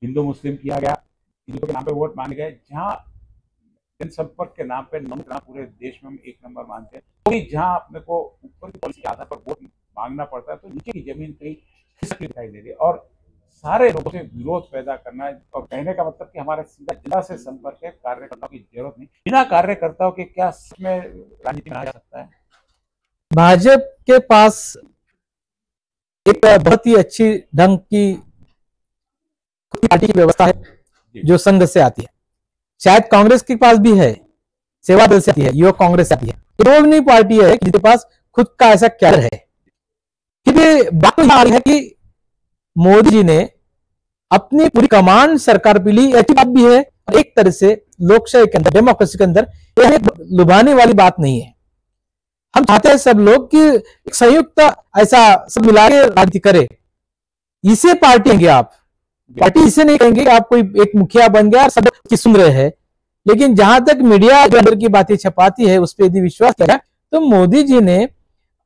हिंदू मुस्लिम किया गया, हिंदू के नाम पे वोट मांगे गए, जहाँ जनसंपर्क के नाम पे नवनीत राणा पूरे देश में हम एक नंबर मानते हैं, तो जहाँ अपने को ऊपर की पॉलिसी के आधार पर वोट मांगना पड़ता है तो नीचे की जमीन कहीं खिसकती दिखाई दे रही है, और सारे लोगों से विरोध पैदा करना है। और कहने का मतलब कि हमारे सीधा जनता से संपर्क है, कार्यकर्ताओं की जरूरत नहीं, बिना कार्यकर्ताओं के क्या में राजनीति में आ सकता है। भाजपा के पास एक बहुत ही अच्छी ढंग की पार्टी की व्यवस्था है जो संघ से आती है, शायद कांग्रेस के पास भी है, सेवा दल से आती है, युवक कांग्रेस से आती है, दोनों पार्टी है जिसके पास खुद का ऐसा कैडर है। बात तो आ रही है कि मोदी जी ने अपनी पूरी कमांड सरकार पे ली, ऐसी बात भी है। एक तरह से लोकशाही के अंदर, डेमोक्रेसी के अंदर यह लुभाने वाली बात नहीं है। हम चाहते हैं सब लोग कि एक संयुक्त ऐसा सब मिला के राजनीति करे, इसे पार्टी कहेंगे आप, पार्टी इसे नहीं कहेंगे आप कोई एक मुखिया बन गया और सब की सुन रहे हैं। लेकिन जहां तक मीडिया जो अंदर की बातें छपाती है उस पर यदि विश्वास किया तो मोदी जी ने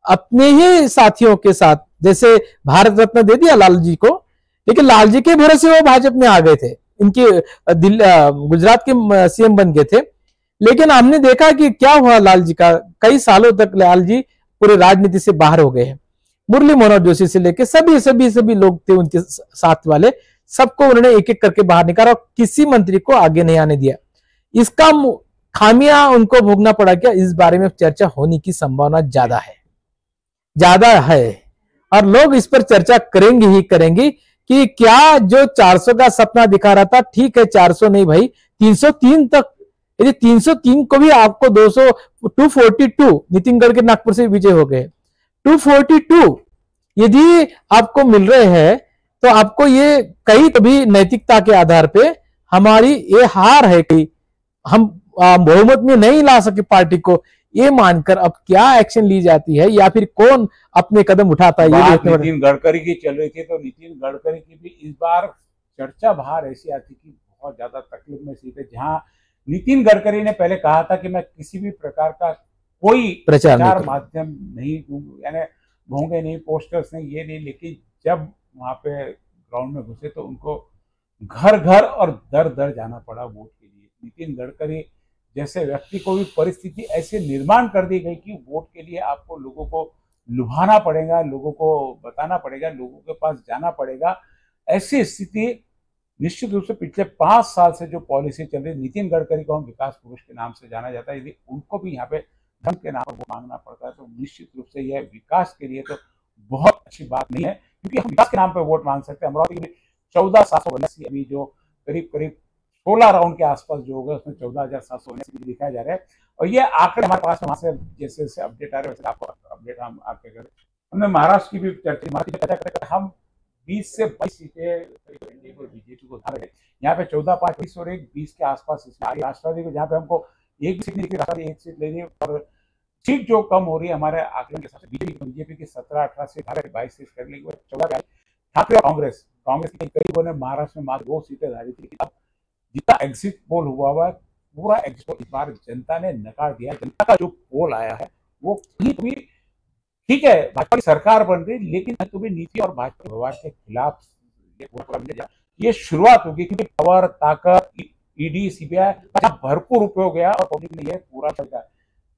अपने ही साथियों के साथ, जैसे भारत रत्न दे दिया लाल जी को, लेकिन लाल जी के भरोसे वो भाजपा में आ गए थे, इनके गुजरात के सीएम बन गए थे। लेकिन हमने देखा कि क्या हुआ लाल जी का, कई सालों तक लाल जी पूरे राजनीति से बाहर हो गए हैं। मुरली मनोहर जोशी से लेकर सभी लोग थे उनके साथ वाले, सबको उन्होंने एक एक करके बाहर निकाला और किसी मंत्री को आगे नहीं आने दिया। इसका खामियां उनको भोगना पड़ा क्या, इस बारे में चर्चा होने की संभावना ज्यादा है और लोग इस पर चर्चा करेंगे ही करेंगे कि क्या जो 400 का सपना दिखा रहा था, ठीक है 400 नहीं भाई 303 तक, यदि 303 को भी आपको 242 नितिन गडकरी नागपुर से विजय हो गए, 242 यदि आपको मिल रहे हैं तो आपको ये कहीं कभी नैतिकता के आधार पे हमारी ये हार है कि हम बहुमत में नहीं ला सके पार्टी को, ये मानकर अब क्या एक्शन ली जाती है या फिर कौन अपने कदम उठाता है। ये नितिन गडकरी की चल रही थी, तो नितिन गडकरी की भी इस बार चर्चा बाहर ऐसी आती कि बहुत ज्यादा तकलीफ में सीट है, जहां नितिन गडकरी ने पहले कहा था कि मैं किसी भी प्रकार का कोई प्रचार माध्यम नहीं दूंगा, यानी होंगे नहीं, पोस्टर्स नहीं, ये नहीं, लेकिन जब वहां पे ग्राउंड में घुसे तो उनको घर घर और दर दर जाना पड़ा वोट के लिए। नितिन गडकरी जैसे व्यक्ति को भी परिस्थिति ऐसे निर्माण कर दी गई कि वोट के लिए आपको लोगों को लुभाना पड़ेगा, लोगों को बताना पड़ेगा, लोगों के पास जाना पड़ेगा। ऐसी स्थिति निश्चित रूप से पिछले 5 साल से जो पॉलिसी चल रही है, नितिन गडकरी को हम विकास पुरुष के नाम से जाना जाता है, यदि उनको भी यहाँ पे धन के नाम पर वो मांगना पड़ता है तो निश्चित रूप से यह विकास के लिए तो बहुत अच्छी बात नहीं है, क्योंकि हम विकास के नाम पर वोट मांग सकते हैं। अमरावती में 14,789 अभी जो करीब करीब 16 राउंड के आसपास जो होगा उसमें 14,789 दिखाया जा रहा है, और ये आंकड़े हमारे पास वहां से जैसे जैसे अपडेट आ रहे हैं वैसे आपको अपडेट हम आपके करें। हमने महाराष्ट्र की भी चर्चा करते हम 20 से 22 सीटें बीजेपी को धारे, यहाँ पे 14-5-20 और 20 के आसपास राष्ट्रवादी को, जहाँ पे हमको एक सीट नहीं, राष्ट्रवादी एक सीट ले रही है, और सीट जो कम हो रही है हमारे आकलन के हिसाब से बीजेपी की 17-18 सीट 22 सीट कर ली, 14 ठाकरे कांग्रेस की करीब ने महाराष्ट्र में मात्र 2 सीटें धारी थी। अब जितना एग्जिट पोल हुआ है पूरा एग्जिट पोल इस बार जनता ने नकार दिया। जनता का जो पोल आया है वो भी ठीक है, भाजपा की सरकार बन रही, लेकिन तुम्हें नीति और भाजपा के व्यवहार के खिलाफ ये शुरुआत होगी, क्योंकि पावर, ताकत, ईडी, सीबीआई का भरपूर उपयोग गया और पब्लिक ने ये पूरा चलता है।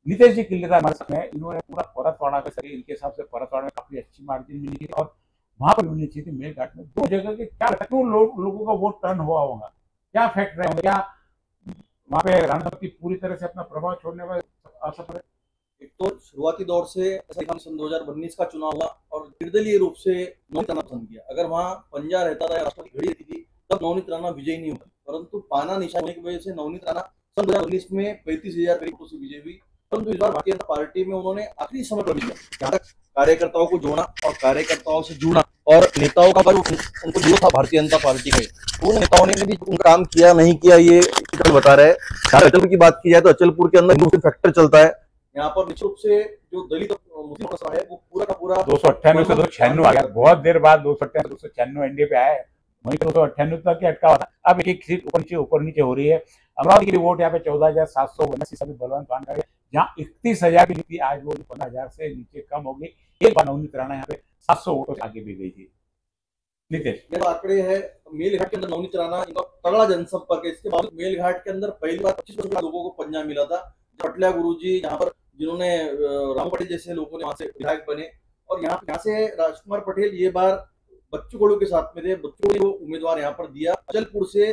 नीतीश जी किल्लेदार हमारे साथ हैं, इन्होंने पूरा परतवाड़ा का सही, इनके हिसाब से परतवाड़ा में काफी अच्छी मार्जिन मिली थी, और वहां पर मिलनी चाहिए थी मेलघाट में। 2 जगह के क्या क्यों लोगों का वोट टर्न हुआ होगा, क्या फैक्ट रहे होंगे, क्या वहां पे राष्ट्रपति पूरी तरह से अपना प्रभाव छोड़ने में असफल? एक तो शुरुआती दौर से सन 2019 का चुनाव हुआ और निर्दलीय रूप से नवनीत राणा पसंद किया। अगर वहाँ पंजा रहता था, राष्ट्रपति घड़ी रहती थी, तब नवनीत राणा विजयी नहीं होता, परंतु पाना निशान होने की वजह से नवनीत राणा सन 2019 में 35,000 करीब से विजयी हुई। परंतु इस बार भारतीय जनता पार्टी में उन्होंने आखिरी समय पर जहाँ तक कार्यकर्ताओं को जोड़ना और कार्यकर्ताओं से जुड़ना और नेताओं का उनको जो था भारतीय जनता पार्टी का, उन नेताओं ने भी उनका काम किया नहीं किया ये बता रहे हैं। अचलपुर की बात की जाए तो अचलपुर के अंदर फैक्टर चलता है, यहाँ पर निश्चित रूप से जो दलित मुस्लिम मसला है वो पूरा का पूरा 298 से 296 आ गया, बहुत देर बाद 296 एनडीए पे आया है, वहीं 298 तक अटका हुआ था। अब एक सीट ऊपर नीचे हो रही है। अमरावती की वोट यहाँ पे 14,779 सभी बलवंत पांडा, जहाँ 31,000 भी थी, आज वो 15,000 से नीचे कम हो गई। एक बार नवनीत राणा यहाँ पे 700 वोटों से आगे भी गई थी। नीतीश आंकड़े है, मेलघाट के अंदर नवनीत राणा इनका तगड़ा जनसंपर्क है, इसके बावजूद मेलघाट के अंदर पहली बार 25% लोगों को पंजा मिला था। पटलिया गुरुजी जहाँ पर जिन्होंने राम पटेल जैसे लोगों ने वहां से विधायक बने, और यहाँ से राजकुमार पटेल ये बार बच्चू कडू के साथ में थे, बच्चू कडू को उम्मीदवार यहाँ पर दिया। अचलपुर से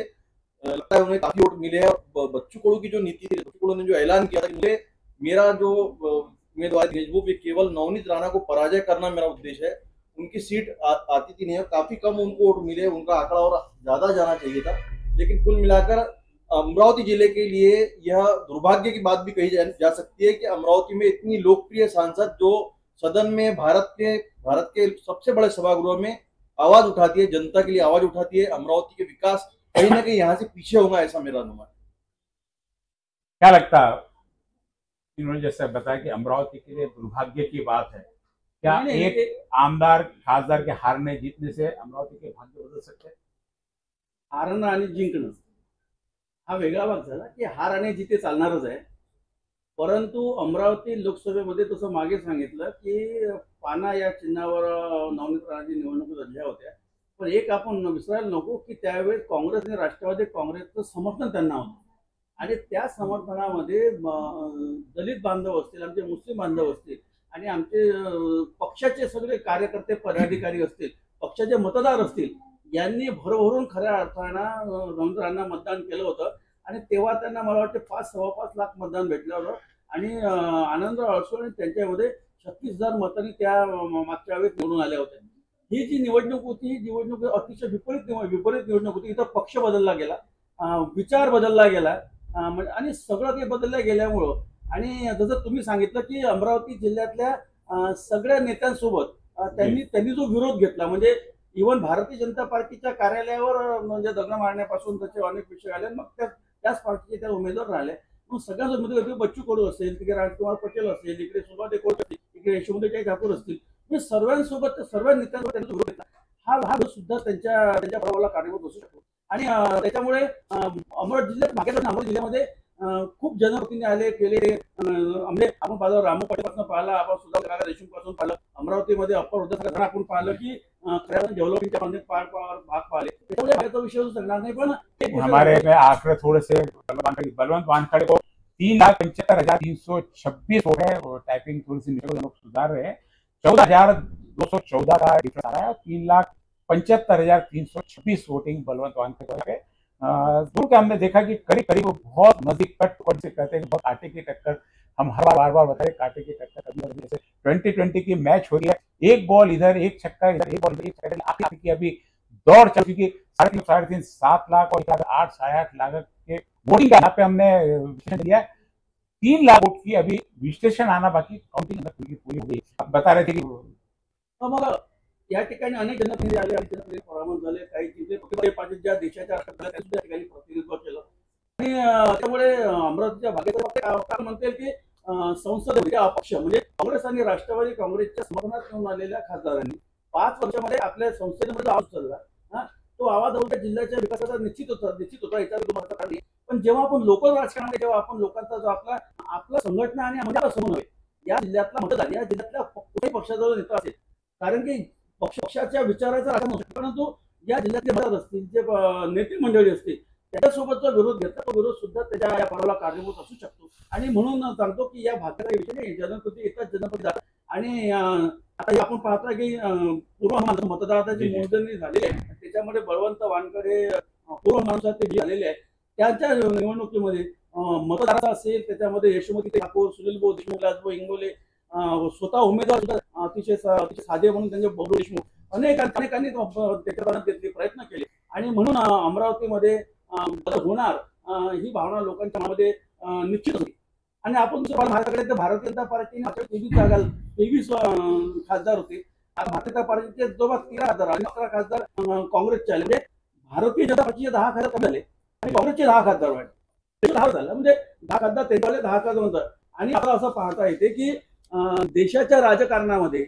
लगता है उन्हें काफी वोट मिले हैं, और बच्चू कडू की जो नीति थी, बच्चू कडू ने जो ऐलान किया था मुझे मेरा जो उम्मीदवार वो केवल नवनीत राणा को पराजय करना मेरा उद्देश्य है, उनकी सीट आती थी नहीं, काफी कम उनको वोट मिले, उनका आंकड़ा और ज्यादा जाना चाहिए था। लेकिन कुल मिलाकर अमरावती जिले के लिए यह दुर्भाग्य की बात भी कही जा सकती है कि अमरावती में इतनी लोकप्रिय सांसद जो सदन में भारत के सबसे बड़े सभागृह में आवाज उठाती है, जनता के लिए आवाज उठाती है, अमरावती के विकास कहीं ना कहीं यहाँ से पीछे होगा, ऐसा मेरा अनुमान। क्या लगता है, इन्होंने जैसे बताया कि अमरावती के लिए दुर्भाग्य की बात है, क्या एक आमदार खासदार के हारने जीतने से अमरावती के भाग्य बदल सकते? हारणं आणि जिंकणं हा वेगळा भाग झाला की हार आणि जिथे चालणारच आहे, परंतु अमरावती लोकसभेमध्ये तसं मागे सांगितलं की पाना या चिन्हावर नवनीत राणांची निवडणूक लढल्या होत्या, पण एक आपण विसरायला नको की त्यावेळेस काँग्रेस आणि राष्ट्रवादी काँग्रेसचं समर्थन त्यांना होतं, आणि त्या समर्थनामध्ये दलित बांधव असतील, आमचे मुस्लिम बांधव असतील आणि आमचे पक्षाचे सगळे कार्यकर्ते पदाधिकारी असतील, पक्षाचे मतदार असतील, यांनी भरभरून खऱ्या अर्थानं नवनीत राणांना मतदान केलं होतं, आणि तेव्हा त्यांना मला वाटतं 5-5.25 लाख मतदान भेटलं होतं, आणि आनंदराव अडसूळ त्यांच्यामध्ये 36,000 मतांनी त्या मागच्या वेळेस निवडून आल्या होत्या। ही जी निवडणूक होती, ही निवडणूक अतिशय विपरीत निवडणूक होती। इथं पक्ष बदलला गेला, विचार बदलला गेला, आणि सगळं काही बदलल्या गेल्यामुळं, आणि जसं तुम्ही सांगितलं की अमरावती जिल्ह्यातल्या सगळ्या नेत्यांसोबत त्यांनी जो विरोध घेतला, म्हणजे इव्हन भारतीय जनता पार्टीच्या कार्यालयावर म्हणजे दगड मारण्यापासून त्याचे अनेक विषय आले, मग त्याच पार्टीचे त्या उमेदवार राहिले। मग सगळ्याच उमेदवार बच्चू कडू असेल, तिकडे राजकुमार पटेल असेल, इकडे सुभाष देशमुख असतील, इकडे यशोमती ठाकूर असतील, म्हणजे सर्वांसोबत सर्व नेत्यांसोबत त्यांचा विरोध घेतला। हा भाग सुद्धा त्यांच्या प्रभावाला कारणीभूत असू शकतो। आणि त्याच्यामुळे अमरावती जिल्ह्यात मागे अमरावती जिल्ह्यामध्ये खूप जनप्रतिनिधी आले गेले. म्हणजे आपण पाहिलं रामू पाटील पाहिलं, आपण सुधाकर काका देशमुख पासून पाहिलं, अमरावतीमध्ये अप्पर उद्धव आपण पाहिलं की खऱ्या डेव्हलपमेंटच्या अनेक भाग पाहिले. त्याच्यामुळे माझा विषय सांगणार नाही, पण हमारे में आंकड़े थोड़े से बलवंत वानखड़े को 3,75,326 वोट है। टाइपिंग थोड़ी सी मिस्टेक लोग सुधार रहे हैं। 14,214 का डिफरेंस आ रहा है। 3,75,326 वोटिंग बलवंत वानखड़े पे। दूर के हमने देखा कि करीब करीब बहुत नजदीक कट से कहते हैं बहुत कांटे की टक्कर। हम हर बार बार बताए कांटे की टक्कर कभी जैसे 2020 की मैच हो रही है, एक बॉल इधर एक छक्का इधर, एक बॉल इधर एक छक्का, आखिर की अभी दौड़ चल चुकी। 3.5 7 लाख और 8 8 लाख के वोटिंग का यहाँ पे हमने विश्लेषण दिया। 3 लाख वोट की अभी विश्लेषण आना बाकी, काउंटिंग पूरी हो गई। आप बता रहे थे कि मग या ठिकाणी अनेक जनप्रतिनिधी आले आणि जनप्रतिनिधी पराभूत झाले, काही जिल्हे पाटील ज्या देशाच्या राष्ट्रपती त्या सुद्धा ठिकाणी प्रतिनिधित्व केलं आणि त्यामुळे अमरावतीच्या भागात काय म्हणते की संसदेमध्ये अपक्ष म्हणजे काँग्रेस आणि राष्ट्रवादी काँग्रेसच्या समर्थनात येऊन आलेल्या खासदारांनी 5 वर्षामध्ये आपल्या संसदेमध्ये आवाज उचलला। तो आवाज त्या जिल्ह्याच्या विकासाचा निश्चित होता याच्यावर तुम्हाला कारण नाही। पण जेव्हा आपण लोकल राजकारणामध्ये जेव्हा आपण लोकांचा जो आपला संघटना आणि आम्हाला समन्वय या जिल्ह्यातला मतदार या जिल्ह्यातल्या कुठल्याही पक्षाचा नेता असेल, कारण की पक्षाच्या विचाराचा राजा नसतो, परंतु या जिल्ह्यातले मतदार असतील जे नेते मंडळी असतील त्याच्यासोबतचा विरोध घेतला तो विरोध सुद्धा त्याच्या या पराला कारणीभूत असू शकतो। आणि म्हणून सांगतो की या भागाचा विषय नाही, जनप्रती एकच जनप्रती आणि आता आपण पाहता की पूर्व मतदाराची मोजणी झालेली आहे, त्याच्यामध्ये बळवंत वानखडे पूर्व माणसाचे जे झालेले आहे त्यांच्या निवडणुकीमध्ये मतदाराचा असेल, त्याच्यामध्ये यशोमती ठाकूर, सुनील भाऊ देशमुख, राजभाऊ इंगोले, स्वतः उमेदवार सुद्धा अतिशय साधे म्हणून त्यांचे बबलू देशमुख अनेकांनी त्याच्या घेतले प्रयत्न केले आणि म्हणून अमरावतीमध्ये होणार ही भावना लोकांच्या मनामध्ये निश्चित होती। आणि आपण दुसरं महाराष्ट्राकडे भारतीय जनता पार्टीने 23 खासदार होते, भारतीय जनता पार्टीचे जवळपास 13 खासदार आणि 11 खासदार काँग्रेसचे आले, म्हणजे भारतीय जनता पार्टीचे 10 खासदार कमी झाले आणि काँग्रेसचे 10 खासदार वाढले, 10 झालं म्हणजे 10 खासदार त्यांचे 10 खासदार म्हणतात। आणि आता असं पाहता येते की देशाच्या राजकारणामध्ये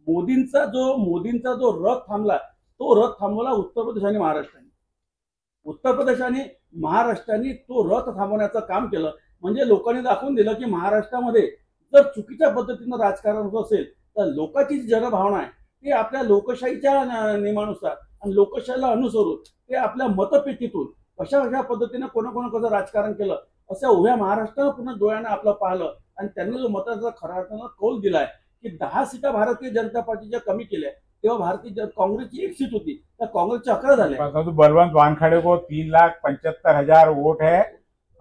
मोदींचा जो रथ थांबला तो रथ थांबवला उत्तर प्रदेश आणि महाराष्ट्राने। उत्तर प्रदेश आणि महाराष्ट्राने तो रथ थांबवण्याचं काम केलं, म्हणजे लोकांनी दाखवून दिलं की महाराष्ट्रामध्ये जर चुकीच्या पद्धतीनं राजकारण होत असेल तर लोकांची जी जनभावना आहे ती आपल्या लोकशाहीच्या नियमानुसार आणि लोकशाहीला अनुसरून ते आपल्या मतपेटीतून कशा पद्धतीने कोण कसं राजकारण केलं असं उभ्या महाराष्ट्रानं पूर्ण डोळ्यानं आपलं पाहिलं आणि त्यांनी जो मताचा खऱ्या अर्थानं कौल दिलाय की 10 सीटा भारतीय जनता पार्टीच्या कमी केल्या, तेव्हा भारतीय कांग्रेसची 1 सीट होती तर कांग्रेसच्या 11 झाल्या। तो बलवंत वानखड़े को 3,75,000 वोट है।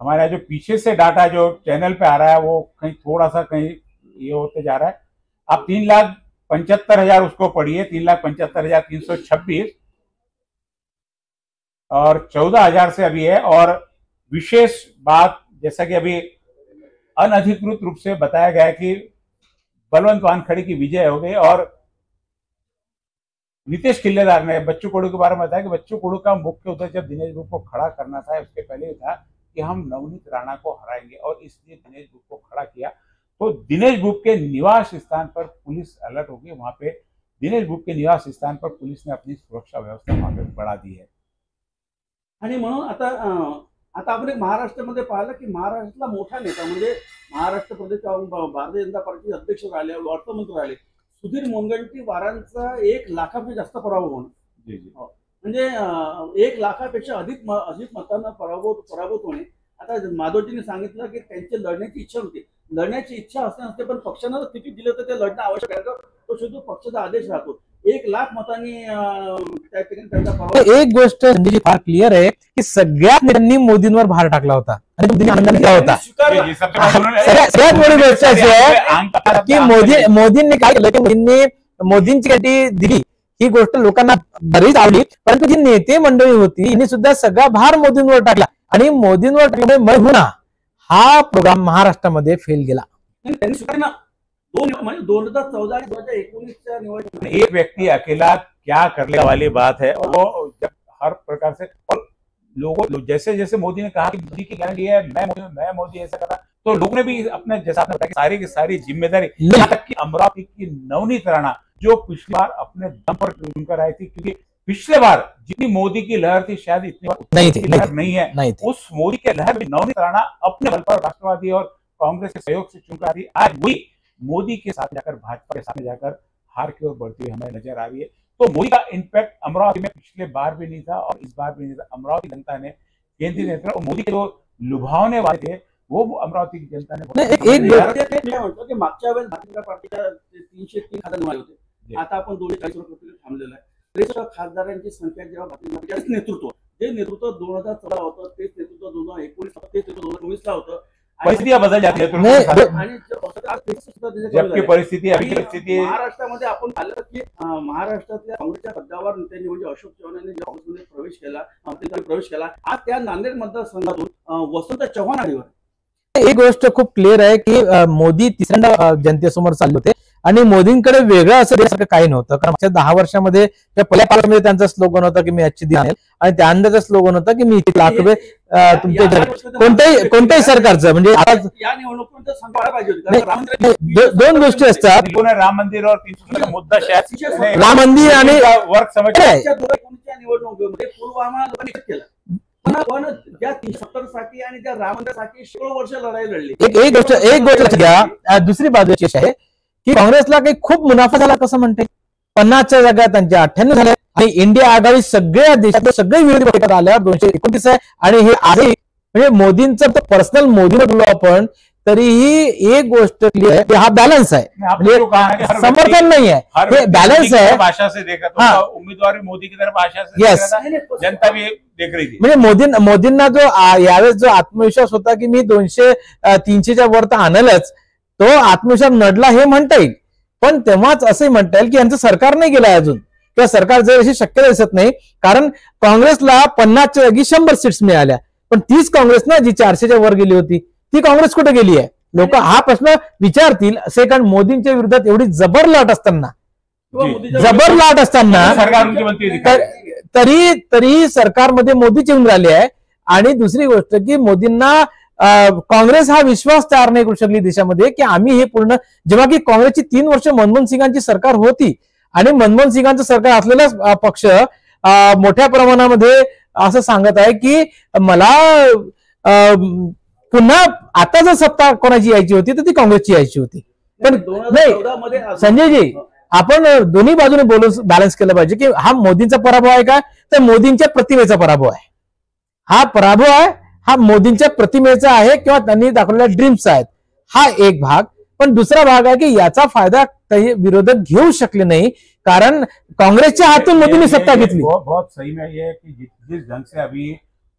हमारे जो पीछे से डाटा जो चैनल पे आ रहा है वो कहीं थोड़ा सा कहीं ये होते जा रहा है। आप 3,75,000 उसको पढ़िए, 3,75,326 और 14,000 से अभी है। और विशेष बात जैसा कि अभी अनधिकृत रूप से बताया गया है कि बलवंत वानखड़े की विजय हो गई और नीतीश खिल्लेदार ने बच्चू कडू के बारे में बताया कि बच्चू कडू का मुख्य उद्देश्य जब दिनेश गुप्ता को खड़ा करना था उसके पहले था कि हम नवनीत राणा को हराएंगे और इसलिए दिनेश गुप्ता को खड़ा किया। तो दिनेश गुप्ता के निवास स्थान पर पुलिस अलर्ट होगी, वहां पे दिनेश गुप्ता के निवास स्थान पर पुलिस ने अपनी सुरक्षा व्यवस्था वहां पे बढ़ा दी है। आणि म्हणून आता आपण महाराष्ट्रामध्ये पाहिलं की महाराष्ट्रातला मोठा नेता म्हणजे महाराष्ट्र प्रदेश भारतीय जनता पार्टीचे अध्यक्ष राहिले, अर्थमंत्री राहिले सुधीर मुनगंटीवारांचा 1 लाखापेक्षा जास्त पराभव होणं, म्हणजे 1 लाखापेक्षा अधिक मतांना पराभूत होणे। आता माधवजींनी सांगितलं की त्यांची लढण्याची इच्छा होती, लढण्याची इच्छा असते पण पक्षानं जर तिकीट दिलं तर ते लढणं आवश्यक आहे, तो शेवटी पक्षाचा आदेश राहतो। 1 लाख मतांनी त्या ठिकाणी त्यांचा पराभव। एक गोष्ट संजयजी फार क्लिअर आहे की सगळ्यात नेत्यांनी मोदींवर भार टाकला होता आणि मोदींनी आनंद घेतला होता। सगळ्यात मोठी गोष्ट अशी आहे की मोदींनी काय केलं की मोदींची काही दिली ही गोष्ट लोकांना बरीच आवडली, परंतु जी नेते मंडळी होती हिने सुद्धा सगळा भार मोदींवर टाकला आणि मोदींवर टाकल्यामुळे मग होणार हा प्रोग्राम महाराष्ट्रामध्ये फेल गेला। त्यांनी स्वीकारला 2014 आणि 2019च्या निवडणुकीत एक व्यक्ति अकेला क्या करने वाली बात है। और वो जब हर प्रकार से और लोगों जैसे जैसे मोदी ने कहा कि मोदी की गारंटी है मैं मोदी ऐसा करा, तो लोगों ने भी अपने जैसा आपने बताया सारी की सारी जिम्मेदारी यहाँ तक कि अमरावती की नवनीत राणा जो पिछली बार अपने दम पर चुनकर आई थी, क्योंकि पिछले बार जितनी मोदी की लहर थी शायद इतनी बार नहीं की थी, लहर नहीं है। नहीं थी। उस मोदी के लहर में नवनीत राणा अपने बल पर राष्ट्रवादी और कांग्रेस के सहयोग से चुनकर आ रही, आज वही मोदी के साथ जाकर भाजपा के साथ जाकर हार की ओर बढ़ती हुई हमें नजर आ रही है। तो मोदी का इम्पैक्ट अमरावती में पिछले बार भी नहीं था और इस बार भी नहीं था। अमरावती जनता ने केंद्रीय नेता और मोदी के जो लुभावने वाले थे वो अमरावती की जनता ने म्हणतो की मागच्या वेळेस भारतीय जनता पार्टीच्या 303 खासदार निवडले होते, आता आपण 240 थांबलेलं आहे। 63 खासदारांची संख्या जेव्हा भारतीय जनता पार्टीचं नेतृत्व, जे नेतृत्व 2014 होतं तेच नेतृत्व 2019 तेच नेतृत्व 2019 होतं। परिस्थितियां बदल जाती है जबकि परिस्थिती महाराष्ट्रामध्ये आपण पाहिलं की महाराष्ट्रातल्या काँग्रेसच्या पदावर नेत्यांनी म्हणजे अशोक चव्हाण यांनी काँग्रेसमध्ये प्रवेश केला, आज त्या नांदेड मतदारसंघातून वसंत चव्हाण आघाडीवर। एक गोष्ट खूप क्लिअर आहे की मोदी तिसऱ्यांदा जनतेसमोर चालले होते आणि मोदींकडे वेगळं असं देण्यासारखं काही नव्हतं, कारण मागच्या 10 वर्षामध्ये त्या पहिल्या पार्टीमध्ये त्यांचा स्लोगन होता की मी अच्छी दिन आणेल आणि त्यानंतरचा स्लोगन होता की मी इथे लाख रुपये तुमचे कोणत्याही सरकारचं म्हणजे या निवडणुकीत संभाळा पाहिजे। दोन गोष्टी असतात, राम मंदिर और 300 का मुद्दा शायद राम मंदिर आणि वर्क समझ निवडणुकीमध्ये पुलवामा लोकांनी केलं, पण त्या 370 साठी आणि त्या राम मंदिरासाठी शेकडो वर्ष लढाई लढली। एक गोष्ट घ्या, दुसरी बाजू अशी आहे की काँग्रेसला काही खूप मुनाफा झाला कसं म्हणते, 50च्या जागा त्यांच्या 98 झाल्या आणि इंडिया आघाडी सगळ्या देशातले सगळे विरोधी पक्षात आल्यावर 229 आहे आणि हे आधी म्हणजे मोदींचं तर पर्सनल मोदीने बोललो आपण तरीही एक गोष्ट क्लिअर आहे, हा बॅलन्स आहे, म्हणजे समर्थन नाही आहे, हे बॅलन्स आहे। भाषा से देखा तो उम्मीदवार मोदी की तरफ आशा से यस जनता भी देख रही थी, म्हणजे मोदींना जो यावेळेस जो आत्मविश्वास होता की मी 200-300च्या वर तर आणलच, तो आत्मविश्वास नडला हे म्हणता येईल, पण तेव्हाच असंही म्हणता येईल की यांचं सरकार नाही गेलं अजून किंवा सरकार जर अशी शक्यता दिसत नाही, कारण काँग्रेसला 50च्या जागी 100 सीट्स मिळाल्या, पण तीच काँग्रेस ना जी 400च्या वर गेली होती ती काँग्रेस कुठे गेली आहे, लोक हा प्रश्न विचारतील असे, कारण मोदींच्या विरोधात एवढी जबर लाट असताना तरी सरकारमध्ये मोदीच येऊन राहिले आहे। आणि दुसरी गोष्ट की मोदींना काँग्रेस हा विश्वास तयार नाही करू शकली देशामध्ये की आम्ही हे पूर्ण, जेव्हा की काँग्रेसची 3 वर्ष मनमोहन सिंगांची सरकार होती आणि मनमोहन सिंगांचं सरकार असलेला पक्ष मोठ्या प्रमाणामध्ये असं सांगत आहे की मला पुन्हा आता जर सत्ता कोणाची यायची होती तर ती काँग्रेसची यायची होती, पण नाही संजयजी आपण दोन्ही बाजूने बोलून बॅलन्स केलं पाहिजे की हा मोदींचा पराभव आहे का तर मोदींच्या प्रतिमेचा पराभव आहे, हा पराभव आहे हा मोदींच्या प्रतिमेचा आहे किंवा त्यांनी दाखवलेल्या ड्रीम्स आहेत, हा एक भाग, पण दुसरा भाग आहे की याचा फायदा विरोधक घेऊ शकले नाही कारण काँग्रेसच्या हातून मोदींनी सत्ता घेतली। बहुत सही में ये कि जिस ढंग से अभी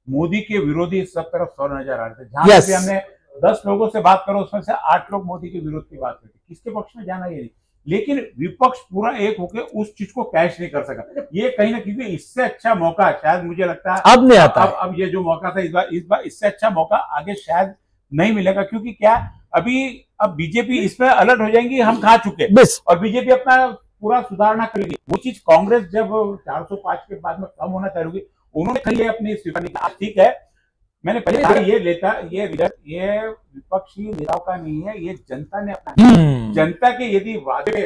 मोदी के विरोधी सब तरफ सौर नजर आ रहे थे, जहां भी हमने 10 लोगों से बात करो उसमें से 8 लोग मोदी के विरोध की बात करते, किसके पक्ष में जाना ये नहीं, लेकिन विपक्ष पूरा एक होकर उस चीज को कैश नहीं कर सका। ये कहीं ना कहीं इससे अच्छा मौका शायद मुझे लगता है अब नहीं आता, अब ये जो मौका था इस बार इससे अच्छा मौका आगे शायद नहीं मिलेगा, क्योंकि क्या अभी अब बीजेपी इसमें अलर्ट हो जाएंगी, हम खा चुके और बीजेपी अपना पूरा सुधारना करेगी, वो चीज कांग्रेस जब 405 के बाद में कम होना चाहेगी उन्होंने कहीं अपनी स्वीकार नहीं किया। ठीक है, मैंने पहले कहा ये विपक्षी नेताओं का नहीं है, ये जनता ने अपना जनता के यदि वादे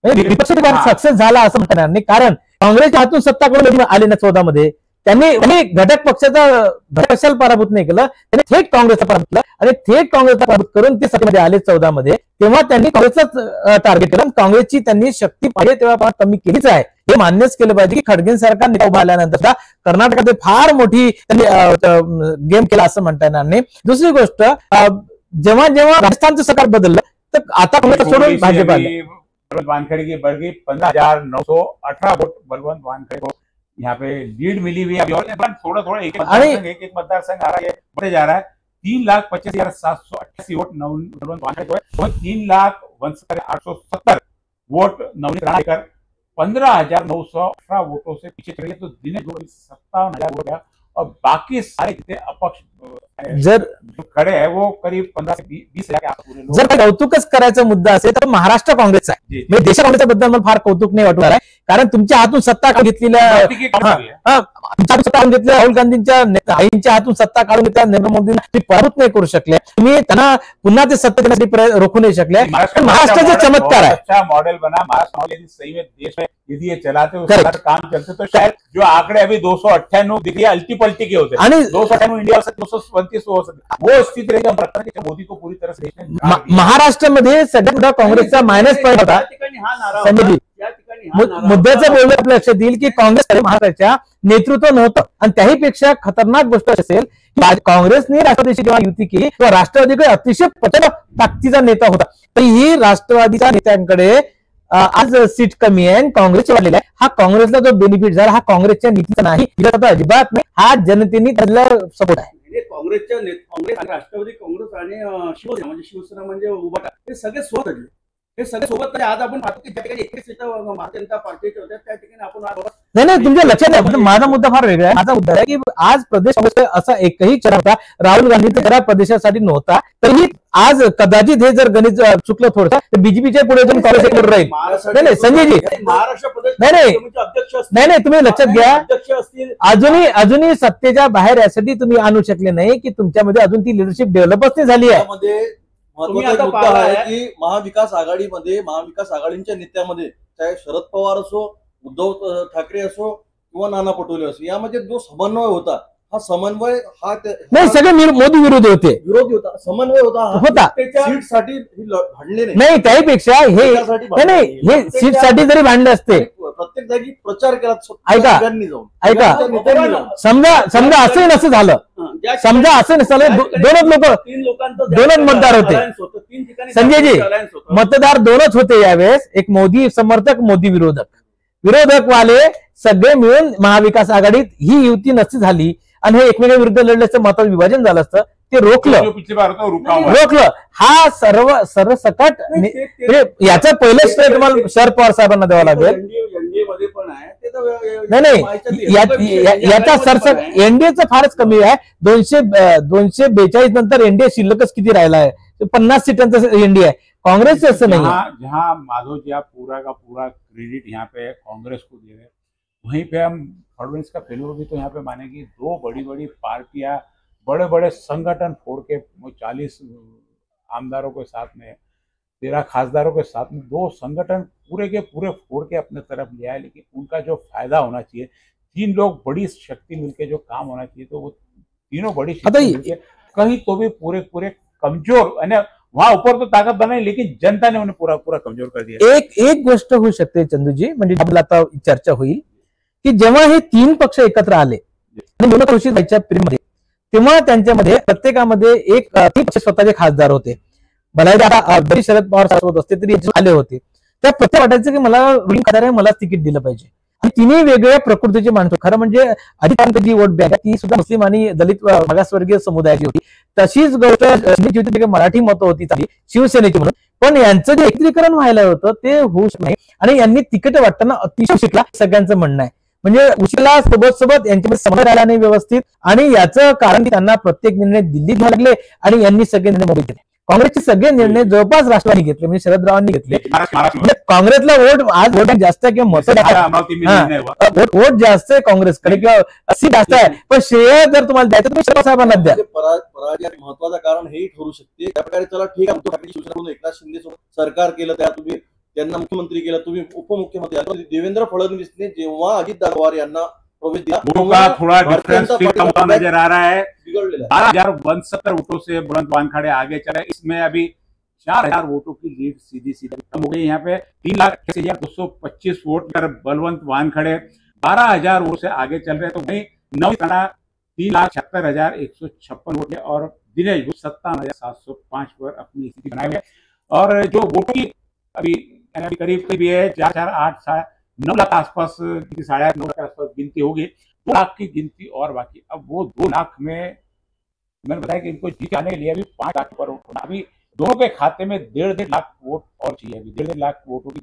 विपक्ष सक्सेस झाला असं म्हणता येणार नाही, कारण काँग्रेसच्या हातून सत्ता कोण आले ना 14 मध्ये त्यांनी घटक पक्षाला पराभूत नाही केलं, त्यांनी थेट काँग्रेसचा पराभूत केला आणि थेट काँग्रेसचा पराभूत करून ते सत्तेमध्ये आले 14 मध्ये, तेव्हा त्यांनी काँग्रेसचाच टार्गेट केलं, काँग्रेसची त्यांनी शक्ती पाहिजे तेव्हा कमी केलीच आहे हे मान्यच केलं पाहिजे की खडगे सरकार नेता उभा आल्यानंतर कर्नाटकात फार मोठी त्यांनी गेम केला असं म्हणता येणार नाही। दुसरी गोष्ट जेव्हा राजस्थानचं सरकार बदललं तर आता काँग्रेस सोडून भाजप आले, बलवंत वानखेड़े की बढ़ गई 15,918 वोट बलवंत वानखेड़े को यहाँ पे लीड मिली हुई है, थोड़ा एक मतदारसंघ आ रहा है बढ़ते जा रहा है, 3,25,788 वोट बलवंत वानखेड़े को है, 3,62,870 वोट नवनीत राणा लेकर 15,918 वोटों से पीछे चले, तो दिन 57,000 वोट गया और बाकी सारे जितने अपक्ष जर खड़े हैं वो करीब 15 से 20,000 के आसपास लोग। जर कौतुकच करायचा मुद्दा असेल तर महाराष्ट्र काँग्रेसचा आहे, म्हणजे देश काँग्रेसच्या बद्दल मला फार कौतुक नाही वाटणार आहे, कारण तुमच्या हातून सत्ता घेतलेल्या तुमच्या हातून सत्ता काढून घेतल्या, राहुल गांधींच्या आईंच्या हातून सत्ता काढून घेतल्या, नरेंद्र मोदींना तुम्ही पराभूत नाही करू शकले, तुम्ही त्यांना पुन्हा ते सत्ता देण्यासाठी रोखू नाही शकले. महाराष्ट्राचा चमत्कार है. अच्छा मॉडल बना महाराष्ट्र यदि सही में देश में यदि ये चलाते उसका काम चलते तो शायद जो आंकड़े अभी 298 दिखे अल्टी पल्टी के होते, 298 इंडिया से 235 हो सकते, वो स्थिति रहेगी. मोदी को पूरी तरह से महाराष्ट्रामध्ये सगळ्यात मोठा काँग्रेसचा मायनस पॉईंट होता. संजयजी, मुद्द्याचं बोलणं आपल्या लक्षात येईल की काँग्रेस महाराष्ट्राच्या नेतृत्व नव्हतं, आणि त्याहीपेक्षा खतरनाक गोष्ट असेल की काँग्रेसने राष्ट्रवादीशी जेव्हा युती केली तेव्हा राष्ट्रवादीकडे अतिशय प्रचंड ताकदीचा नेता होता, तरीही राष्ट्रवादीच्या नेत्यांकडे आज सीट कमी आहे, काँग्रेसचे वाढलेला आहे. हा काँग्रेसला जो बेनिफिट झाला हा काँग्रेसच्या नीतीचा नाही, अजिबात नाही, हा जनतेने त्याला सपोर्ट आहे. काँग्रेस आणि राष्ट्रवादी काँग्रेस आणि शिवसेना म्हणजे शिवसेना म्हणजे उभाटा हे सगळे सोबत घडले, हे सगळे सोबत. आज आपण पाहतो की ज्या ठिकाणी 21 सीटं भारतीय जनता पार्टीच्या होत्या त्या ठिकाणी आपण नाही तुमच्या लक्षात आहे. माझा मुद्दा फार वेगळा आहे. माझा मुद्दा आहे की आज प्रदेश काँग्रेस असा एकही चेहरा होता, राहुल गांधीचा चेहरा प्रदेशासाठी नव्हता, तरीही आज कदाचित हे जर गणित चुकलं थोडंसं तर बीजेपीच्या पुढे जाऊन काँग्रेस एकत्र राहील. नाही संजयजी, महाराष्ट्र प्रदेश नाही तुम्ही लक्षात घ्या, अजूनही सत्तेच्या बाहेर यासाठी तुम्ही आणू शकले नाही की तुमच्यामध्ये अजून ती लिडरशिप डेव्हलपच नाही झाली आहे. महत्वाचा मुद्दा आहे की महाविकास आघाडीमध्ये महाविकास आघाडीच्या नेत्यामध्ये चाहे शरद पवार असो, उद्धव ठाकरे असो किंवा नाना पटोले असो, यामध्ये जो समन्वय होता हा समन्वय नाही सगळे मोदी विरोधी होते, विरोधी होता, समन्वय होता. सीटसाठी भांडले नाही, त्याहीपेक्षा हे सीटसाठी जरी भांडले असते, प्रत्येक जागी प्रचार केला. ऐका समजा असंही नसं झालं, समजा असं नसलं, दोनच मतदार होते संजयजी, मतदार दोनच होते यावेळेस, एक मोदी समर्थक मोदी विरोधक वाले सगळे मिळून महाविकास आघाडीत ही युती नसती झाली आणि हे एकमेकां विरुद्ध लढल्याचं मतात विभाजन झालं असतं, ते रोखलं. हा सरसकट याचा पहिलं श्रेय तुम्हाला शरद पवार साहेबांना द्यावं लागेल. नाही याचा सरसकट एनडीएचं फारच कमी आहे. 242 नंतर एनडीए शिल्लकच किती राहिला आहे, 50 सीटांचं एनडीए आहे. कांग्रेस ऐसा नहीं है। जहाँ माधव जी आप पूरा का पूरा क्रेडिट यहाँ पे कांग्रेस को दे रहे हैं, वहीं पे हम फडणवीस का फेल्योर भी तो यहाँ पे मानेंगे। दो बड़ी बड़ी पार्टियां बड़े बड़े संगठन फोड़ के 40 आमदारों के साथ में 13 खासदारों के साथ में दो संगठन पूरे के पूरे फोड़ के अपने तरफ ले आए, लेकिन उनका जो फायदा होना चाहिए, 3 लोग बड़ी शक्ति मिलके जो काम होना चाहिए, तो वो तीनों बड़ी शक्ति मिलके कहीं तो भी पूरे पूरे कमजोर, वहां ऊपर तो ताकत बनाई लेकिन जनता ने उन्हें पूरा पूरा कमजोर कर दिया। एक गोष्ट होऊ शकते चंदूजी, म्हणजे आपल्याला आता चर्चा होईल की जेव्हा हे 3 पक्ष एकत्र आले आणि दोन कृषी जायच्या पिढीमध्ये, तेव्हा त्यांच्यामध्ये प्रत्येकामध्ये एक 3 पक्ष स्वतःचे खासदार होते। भले आता जरी शरद पवार साहेब असते तरी आले होते, त्या प्रत्येक वाटायचं की मला रुलिंग खासदार आहे, मला तिकीट दिलं पाहिजे। आणि तिन्ही वेगवेगळ्या प्रकृतीचे माणसं, खरं म्हणजे अधिकांश जी वोट बँक ती सुद्धा मुस्लिम आणि दलित मागासवर्गीय समुदायाची होती। तशीच गोष्ट मराठी मतं होती चांगली शिवसेनेची म्हणून, पण यांचं जे एकत्रीकरण व्हायला होतं ते होऊ शकत नाही आणि यांनी तिकीट वाटताना अतिशय शिकला सगळ्यांचं म्हणणं आहे। म्हणजे उशिरा सोबत यांच्यामध्ये समन्वय राहिला नाही व्यवस्थित, आणि याचं कारण त्यांना प्रत्येक निर्णय दिल्लीत घ्यावे लागले आणि यांनी सगळे निर्णय मुंबईत घेतले। काँग्रेसचे सगळे निर्णय जवळपास राष्ट्रवादी घेतले, म्हणजे शरदरावांनी घेतले। म्हणजे काँग्रेसला वोट आज वोट जास्त आहे किंवा मत वोट जास्त आहे काँग्रेसकडे किंवा अशी जास्त आहे, पण श्रेय जर तुम्हाला द्यायचं तुम्ही शरद साहेबांना द्या। पराजयात महत्वाचं कारण हेही ठरू शकते। त्या प्रकारे चला ठीक आहे, शिवसेना एकनाथ शिंदे सरकार केलं, त्या तुम्ही त्यांना मुख्यमंत्री केलं, तुम्ही उपमुख्यमंत्री। देवेंद्र फडणवीसने जेव्हा अजित पवार यांना प्रवेश दिला थोड़ा डिफरेंस नजर आ रहा है। 12,069 वोटों से बुलंद वानखेड़े आगे चले। इसमें अभी 4,000 वोटों की लीड सीधी कम हो गई। यहाँ पे 3,82,25 वोट पर बलवंत वानखेड़े 12,000 वोट से आगे चल रहे। तो वही 3,76,156 वोट है और दिनेश 57,705 पर अपनी स्थिति बनाए हुए। और जो वोटों की अभी करीब है 9 लाख आसपास, 8.5 9 लाख के आसपास गिनती होगी। 2 लाख की गिनती और बाकी। अब वो 2 लाख में मैंने बताया कि इनको जीत आने के लिए अभी 5 लाख पर वोट, अभी दोनों के खाते में 1.5 लाख वोट और चाहिए। अभी 1.5 लाख वोटों की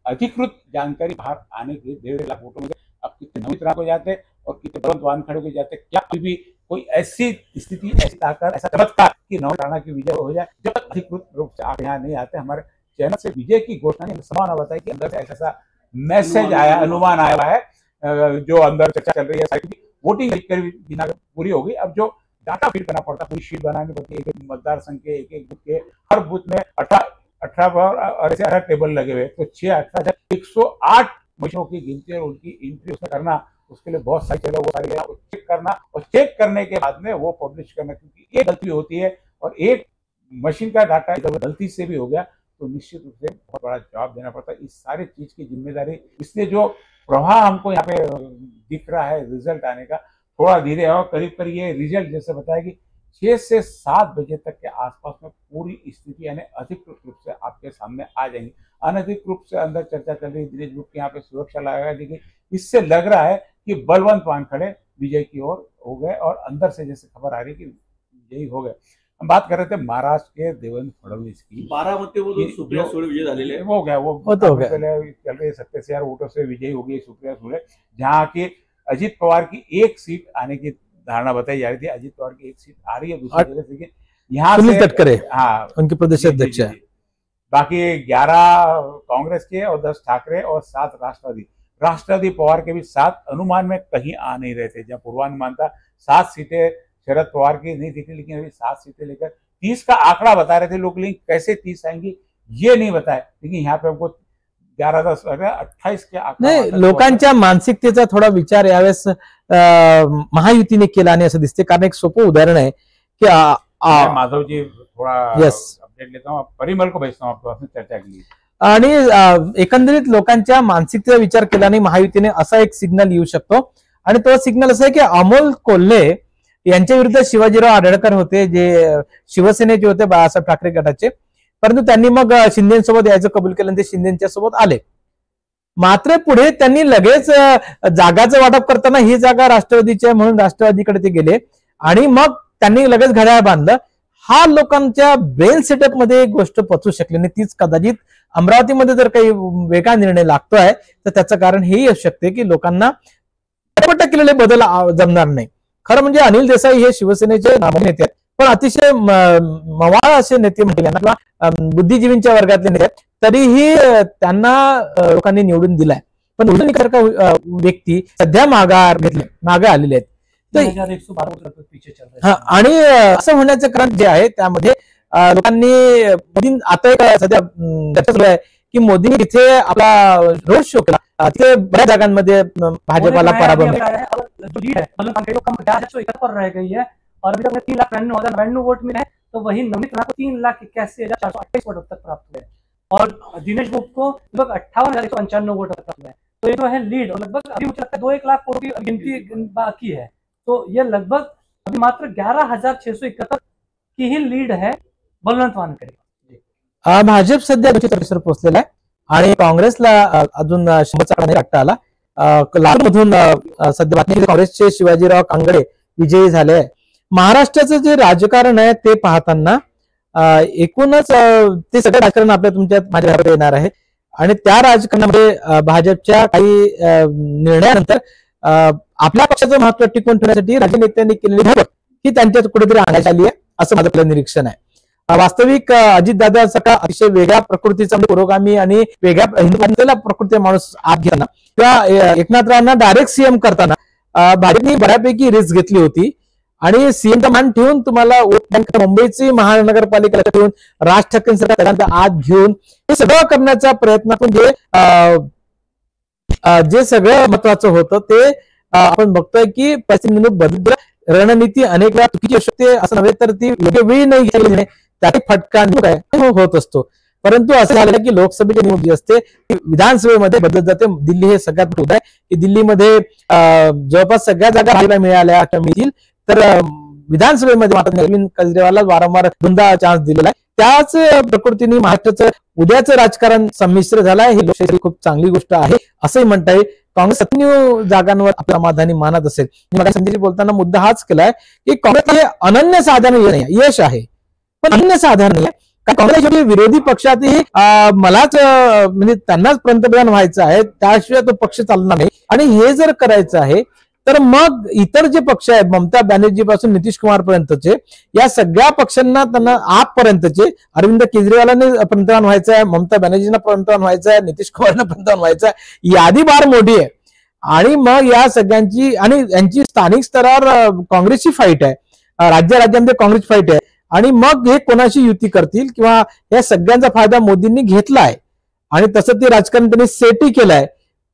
अधिकृत जानकारी बाहर आने के लिए 1.5 लाख वोटों में अब कितने नवीन राणा को जाते और कितने बलवंत वानखेड़े को जाते, क्या अभी भी कोई ऐसी स्थिति, ऐसी ताकत, ऐसा चमत्कार कि नवीन राणा की विजय हो जाए? जब तक अधिकृत रूप से आप यहाँ नहीं आते, हमारे चैनल से विजय की घोषणा नहीं, संभावना बताई कि अंदर से ऐसा मैसेज आया, अनुमान आया है जो अंदर चर्चा चल रही है सारी वोटिंग पूरी होगी। अब जो डाटा फीड करना पड़ता है, पूरी शीट बनानी पड़ती है, एक एक मतदार संघ के एक बूथ के, हर बूथ में 18 टेबल लगे हुए, तो 108 मशीनों की गिनती और उनकी एंट्री उसमें करना, उसके लिए बहुत सारी चलो वो सारी चेक करना, और चेक करने के बाद में वो पब्लिश करना, क्योंकि एक गलती होती है और एक मशीन का डाटा जब गलती से भी हो गया तो निश्चित रूप से बहुत बड़ा जवाब देना पड़ता है। इस सारी चीज की जिम्मेदारी, इसलिए जो प्रभाव हमको यहाँ पे दिख रहा है रिजल्ट आने का, थोड़ा धीरे और करीब ये रिजल्ट जैसे बताया कि 6 से 7 बजे तक के आसपास में पूरी स्थिति यानी अधिकृत रूप से आपके सामने आ जाएंगी। अनधिकृत रूप से अंदर चर्चा चल रही है, दिनेश गुप्ता यहाँ पे सुरक्षा लगाया, देखिए इससे लग रहा है कि बलवंत वानखड़े विजय की ओर हो गए, और अंदर से जैसे खबर आ रही कि विजयी हो गए। हम बात कर रहे थे महाराष्ट्र के देवेंद्र फडणवीस की, बारामती सुप्रिया सुळे विजय झालेले हो गया, वो तो हो गया, चल रहे 27,000 वोटों से विजयी हो गई सुप्रिया सुळे, जहाँ की अजित पवार की एक सीट आने की धारणा बताई जा रही थी। अजित पवार की एक सीट आ रही है दूसरी जगह से, यहाँ सुनील तटकरे हाँ उनके प्रदेश अध्यक्ष है। बाकी 11 कांग्रेस के और 10 ठाकरे और 7 राष्ट्रवादी पवार के भी 7 अनुमान में कहीं आ नहीं रहे थे, जब पूर्वानुमान था 7 सीटें शरद पवार की नहीं थी, लेकिन अभी 7 सीटें लेकर 30 का आंकड़ा बता रहे थे लोग, लेकिन कैसे 30 आएंगी ये नहीं बताया, लेकिन यहाँ पे हमको 11, 10, 28 के आंकड़ा नाही, लोकांच्या मानसिकतेचा थोडा विचार यावेळेस महायुतीने केला आणि असं दिसते, कारण एक सोपं उदाहरण आहे की माधव जी थोड़ा अपडेट लेता हूँ, परिमल को भेजता हूँ आपके पास चर्चा के लिए। आणि एकंदरीत लोकांच्या मानसिकतेचा विचार केल्याने महायुतीने असा एक सिग्नल येऊ शकतो, आणि तो सिग्नल असा आहे की अमोल कोल्हे यांच्या विरुद्ध शिवाजीराव आढळकर होते, जे शिवसेनेचे होते बाळासाहेब ठाकरे गटाचे, परंतु त्यांनी मग शिंदेसोबत यायचं कबूल केलं, ते शिंदेच्या सोबत आले। मात्र पुढे त्यांनी लगेच जागाचं वाटप करताना ही जागा राष्ट्रवादीची आहे म्हणून राष्ट्रवादीकडे ते गेले, आणि मग त्यांनी लगेच घड्याळ बांधलं। हा लोकांच्या ब्रेन सेटअप मध्ये एक गोष्ट पचू शकली नाही, तीच कदाचित अमरावतीमध्ये जर काही वेगळा निर्णय लागतोय तर त्याचं कारण हेही असू शकते की लोकांना पटपट केलेले बदल जमणार नाही। खरं म्हणजे अनिल देसाई हे शिवसेनेचे नामवंत नेते आहेत, पण अतिशय मवाळ असे नेते म्हटले किंवा बुद्धिजीवींच्या वर्गातले नेते आहेत, तरीही त्यांना लोकांनी निवडून दिलाय, पण व्यक्ती सध्या मागे आलेले आहेत। आणि असं होण्याचं कारण जे आहे त्यामध्ये लोकांनी मोदी आता एक सध्या चर्चा सुरू आहे की मोदींनी तिथे आपला रोड शो केला, तिथे बऱ्याच जागांमध्ये भाजपाला पराभव मिळाला। रह गई है और अभी तक 3,92,099 वोट मिले हैं, तो वही नवनीत राणा को 3,81,428 वोट तक प्राप्त हुए और दिनेश गुप्ता को लगभग 58,195 वोट प्राप्त हुए। तो ये जो है लीड, और लगभग अभी मुझे लगता है 2-1 लाख वोटों की गिनती बाकी है, तो ये लगभग अभी मात्र 11,671 की ही लीड है बलवंत वानखेडे। भाजप सध्या 243 पोहोचलेला आहे आणि काँग्रेसला अजून 100चा रट्टा आला। लातूरमधून सध्या बातमी काँग्रेसचे शिवाजीराव कांगडे विजयी झाले आहे। महाराष्ट्राचं जे राजकारण आहे ते पाहताना एकूणच ते सगळं राजकारण आपल्या तुमच्या माझ्या येणार आहे, आणि त्या राजकारणामध्ये भाजपच्या काही निर्णयानंतर आपल्या पक्षाचं महत्व टिकवून ठेवण्यासाठी राजनेत्यांनी केलेली धडपड ही त्यांच्यात कुठेतरी आणण्यात आली आहे असं माझं आपलं निरीक्षण आहे। वास्तविक अजितदादा सका अतिशय वेगळ्या प्रकृतीचा पुरोगामी आणि वेगळ्या हिंदू प्रकृतीचा माणूस आत घेताना किंवा एकनाथरावांना डायरेक्ट सीएम करताना भाजपने बऱ्यापैकी रिस्क घेतली होती, आणि सीएमचा मान ठेवून तुम्हाला मुंबईची महानगरपालिका ठेवून राज ठाकरे सरकार आत घेऊन हे सगळं करण्याच्या प्रयत्नातून जे सगळं महत्वाचं होतं ते आपण बघतोय की परिस्थिती बदल रणनीती अनेक वेळा चुकीची असू शकते, असं नव्हे तर ती योग्य वेळी नाही घेतली, त्याची फटका होत असतो। परंतु असं झालं की लोकसभेची निवडणूक जी असते ती विधानसभेमध्ये बदलत जाते। दिल्ली हे सगळ्यात मोठं आहे की दिल्लीमध्ये जवळपास सगळ्या जागा भाजपला मिळाल्या किंवा मिळतील, तर विधानसभेमध्ये मात्र अरविंद केजरीवालला वारंवार दोनदा चान्स दिलेला आहे। त्याच प्रकृतीने महाराष्ट्राचं उद्याचं राजकारण संमिश्र झालंय, ही लोकशाही खूप चांगली गोष्ट आहे असंही म्हणता येईल। काँग्रेस 97 जागांवर आपला समाधानी मानत असेल। मला संजयजी बोलताना मुद्दा हाच केलाय की काँग्रेस हे अनन्यसाधारण यश आहे, पण अनन्यसाधारण नाही, कारण काँग्रेस विरोधी पक्षातही मलाच म्हणजे त्यांनाच पंतप्रधान व्हायचं आहे, त्याशिवाय तो पक्ष चालणार नाही, आणि हे जर करायचं आहे तर मग इतर जे पक्ष आहेत ममता बॅनर्जी पासून नितीश कुमार पर्यंतचे या सगळ्या पक्षांना त्यांना आपपर्यंतचे अरविंद केजरीवालांनी पंतप्रधान व्हायचं आहे, ममता बॅनर्जींना पंतप्रधान व्हायचं आहे, नितीश कुमारांना पंतप्रधान व्हायचं आहे, यादी फार मोठी आहे। आणि मग या सगळ्यांची आणि यांची स्थानिक स्तरावर काँग्रेसची फाईट आहे, राज्यामध्ये काँग्रेस फाईट आहे, आणि मग हे कोणाशी युती करतील किंवा या सगळ्यांचा फायदा मोदींनी घेतलाय आणि तसं ते राजकारण त्यांनी सेटही केलंय.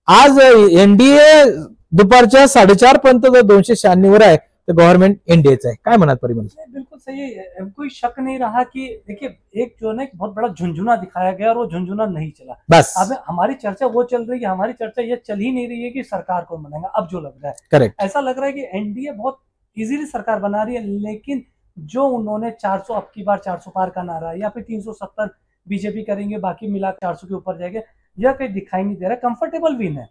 आज एनडीए दुपारच्या 4:30 पर्यंत जर 296 वर आहे तर गव्हर्नमेंट एनडीएच आहे. काय म्हणत परिमल? बिल्कुल सही है, कोई शक नहीं रहा कि देखिए एक जो है बहुत बड़ा झुंझुना दिखाया गया और वो झुंझुना नहीं चला. बस अब हमारी चर्चा वो चल रही है, हमारी चर्चा ये चल ही नहीं रही है कि सरकार कौन बनाएगा. अब जो लग रहा है करेक्ट, ऐसा लग रहा है कि एनडीए बहुत इजीली सरकार बना रही है, लेकिन जो उन्होंने 400 अब की बार 400 पार का नारा या फिर 370 बीजेपी करेंगे बाकी मिला 400 के ऊपर जाएंगे, यह कहीं दिखाई नहीं दे रहा है. कंफर्टेबल विन है,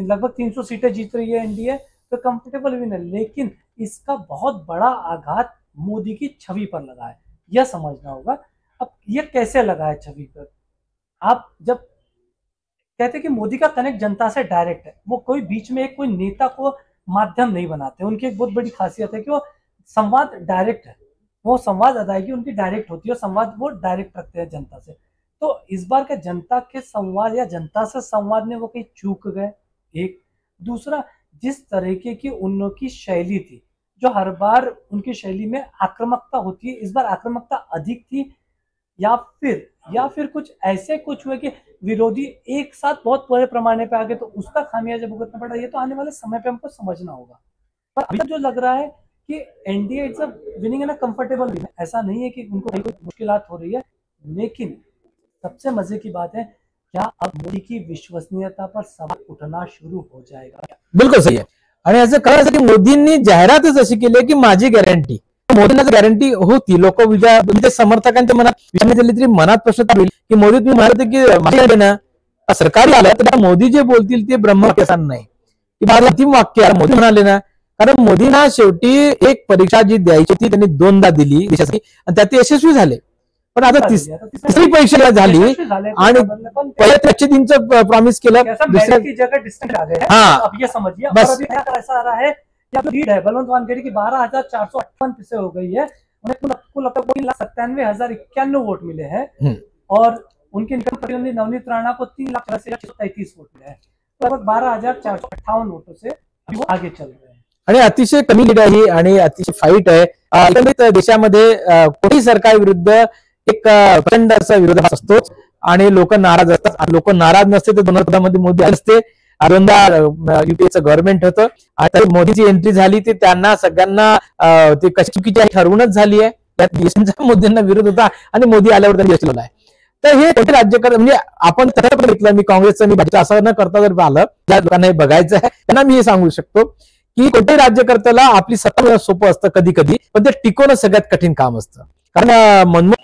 लगभग 300 सीटें जीत रही है एनडीए, तो कंफर्टेबल विन है, लेकिन इसका बहुत बड़ा आघात मोदी की छवि पर लगा है, यह समझना होगा. अब ये कैसे लगा है छवि पर? आप जब कहते हैं कि मोदी का कनेक्ट जनता से डायरेक्ट है, वो कोई बीच में एक कोई नेता को माध्यम नहीं बनाते. उनकी एक बहुत बड़ी खासियत है कि वो संवाद डायरेक्ट है, वो संवाद अदायगी उनकी डायरेक्ट होती है, संवाद वो डायरेक्ट रखते हैं जनता से. तो इस बार के जनता के संवाद या जनता से संवाद में वो कहीं चूक गए. एक दूसरा, जिस तरीके की उनकी शैली थी, जो हर बार उनकी शैली में आक्रामकता होती है, इस बार आक्रामकता अधिक थी, या फिर कुछ ऐसे कुछ हुए कि विरोधी एक साथ बहुत बड़े पैमाने पे आ गए, तो उसका खामियाजा भुगतना पड़ा. ये तो आने वाले समय पे हमको समझना होगा. पर अभी जो लग रहा है कि NDA it's a winning in a comfortable win. ऐसा नहीं है कि उनको कोई मुश्किलात हो रही है, लेकिन सबसे मजे की बात है, क्या अब मोदी की विश्वसनीयता पर सवाल उठना शुरू हो जाएगा? बिलकुल सही आहे. आणि असं करायचं की मोदींनी जाहिरातच अशी केली आहे की माझी गॅरंटी. मोदींना गॅरंटी होती, लोक म्हणजे समर्थकांच्या मनात विचार झाली तरी मनात प्रश्न होईल की मोदी तुम्ही म्हणाले की माझ्या ना सरकारी आलं तर मोदी जे बोलतील ते ब्रह्मवाक्य नाही की माझं अंतिम वाक्य आहे. मोदी म्हणाले ना, कारण मोदींना शेवटी एक परीक्षा जी द्यायची ती त्यांनी 2दा दिली देशासाठी आणि त्यात ते यशस्वी झाले. पण आता तिसरी परीक्षा झाली आणि पहिल्या 303चं प्रॉमिस केलं, दुसऱ्या की जगह डिस्टेंस आ गए हैं. हाँ, अब ये समझिए, बस. और अभी नया ऐसा आ रहा है कि अब लीड है बलवंत वानखेड़े की 12,458 से हो गई है. उन्हें कुल अब तक 3,97,091 वोट मिले हैं और उनके निकट प्रतिद्वंदी नवनीत राणा को 3,84,633 वोट मिले हैं. लगभग 12,458 वोटों से अभी वो आगे चल रहे हैं. आणि अतिशय कमी लीड आहे आणि अतिशय फाईट आहे. एकंदरीत देशामध्ये कोणी सरकार विरुद्ध एक प्रचंड असा विरोधाभास असतोच आणि लोक नाराज असतात. लोक नाराज नसते तर 2014 मोदी असते, 2दा युपीएचं गव्हर्नमेंट होतं आणि मोदीची एंट्री झाली ती त्यांना सगळ्यांना ते कशी चुकीची ठरवूनच झाली आहे. त्यात देशांचा मोदींना विरोध होता आणि मोदी आल्यावर त्यांनी यश आहे. तर हे कोणते राज्यकर्ते म्हणजे आपण तसं बघितलं, मी काँग्रेसचं मी भाजपचं असं न करता जर आलं, ज्या लोकांना हे बघायचं आहे त्यांना मी हे सांगू शकतो की कोणत्याही राज्यकर्त्याला आपली सत्ता सोपं असतं कधी कधी, पण ते टिकवणं सगळ्यात कठीण काम असतं. कारण मनमोहन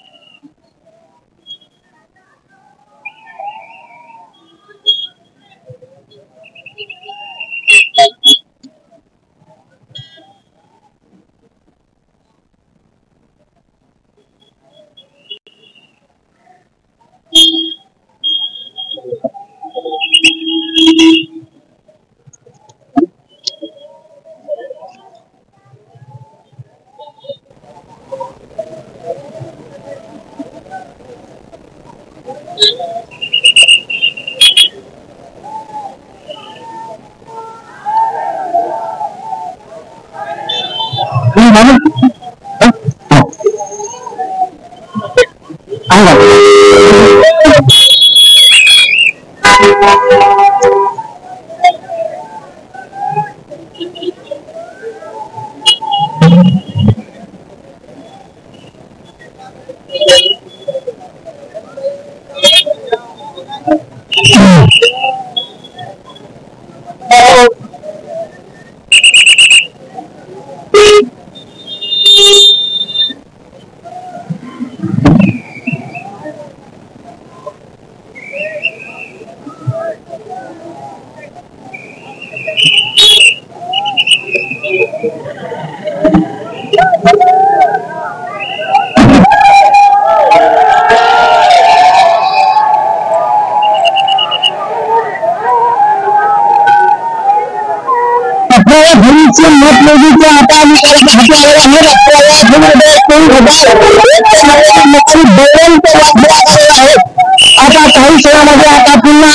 आता काही क्षणामध्ये आता पुन्हा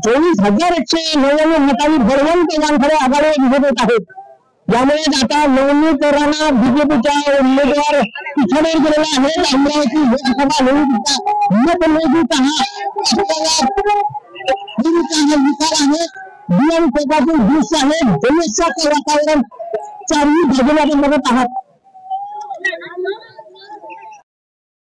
24,199 मतांनी बळवंत वानखडे आघाडी दिसत येत आहेत. यामुळे आता निवडणुकीकरांना बीजेपीच्या उमेदवार पिछाडीवर गेलेला आहे. अमरावती लोकसभा निवडणुकीचा मतमोजणीचा हा विचार आहे. बीएम पेपातील दृश्य आहे. जमेशचं वातावरण चारही बाजूला आपण बघत आहात.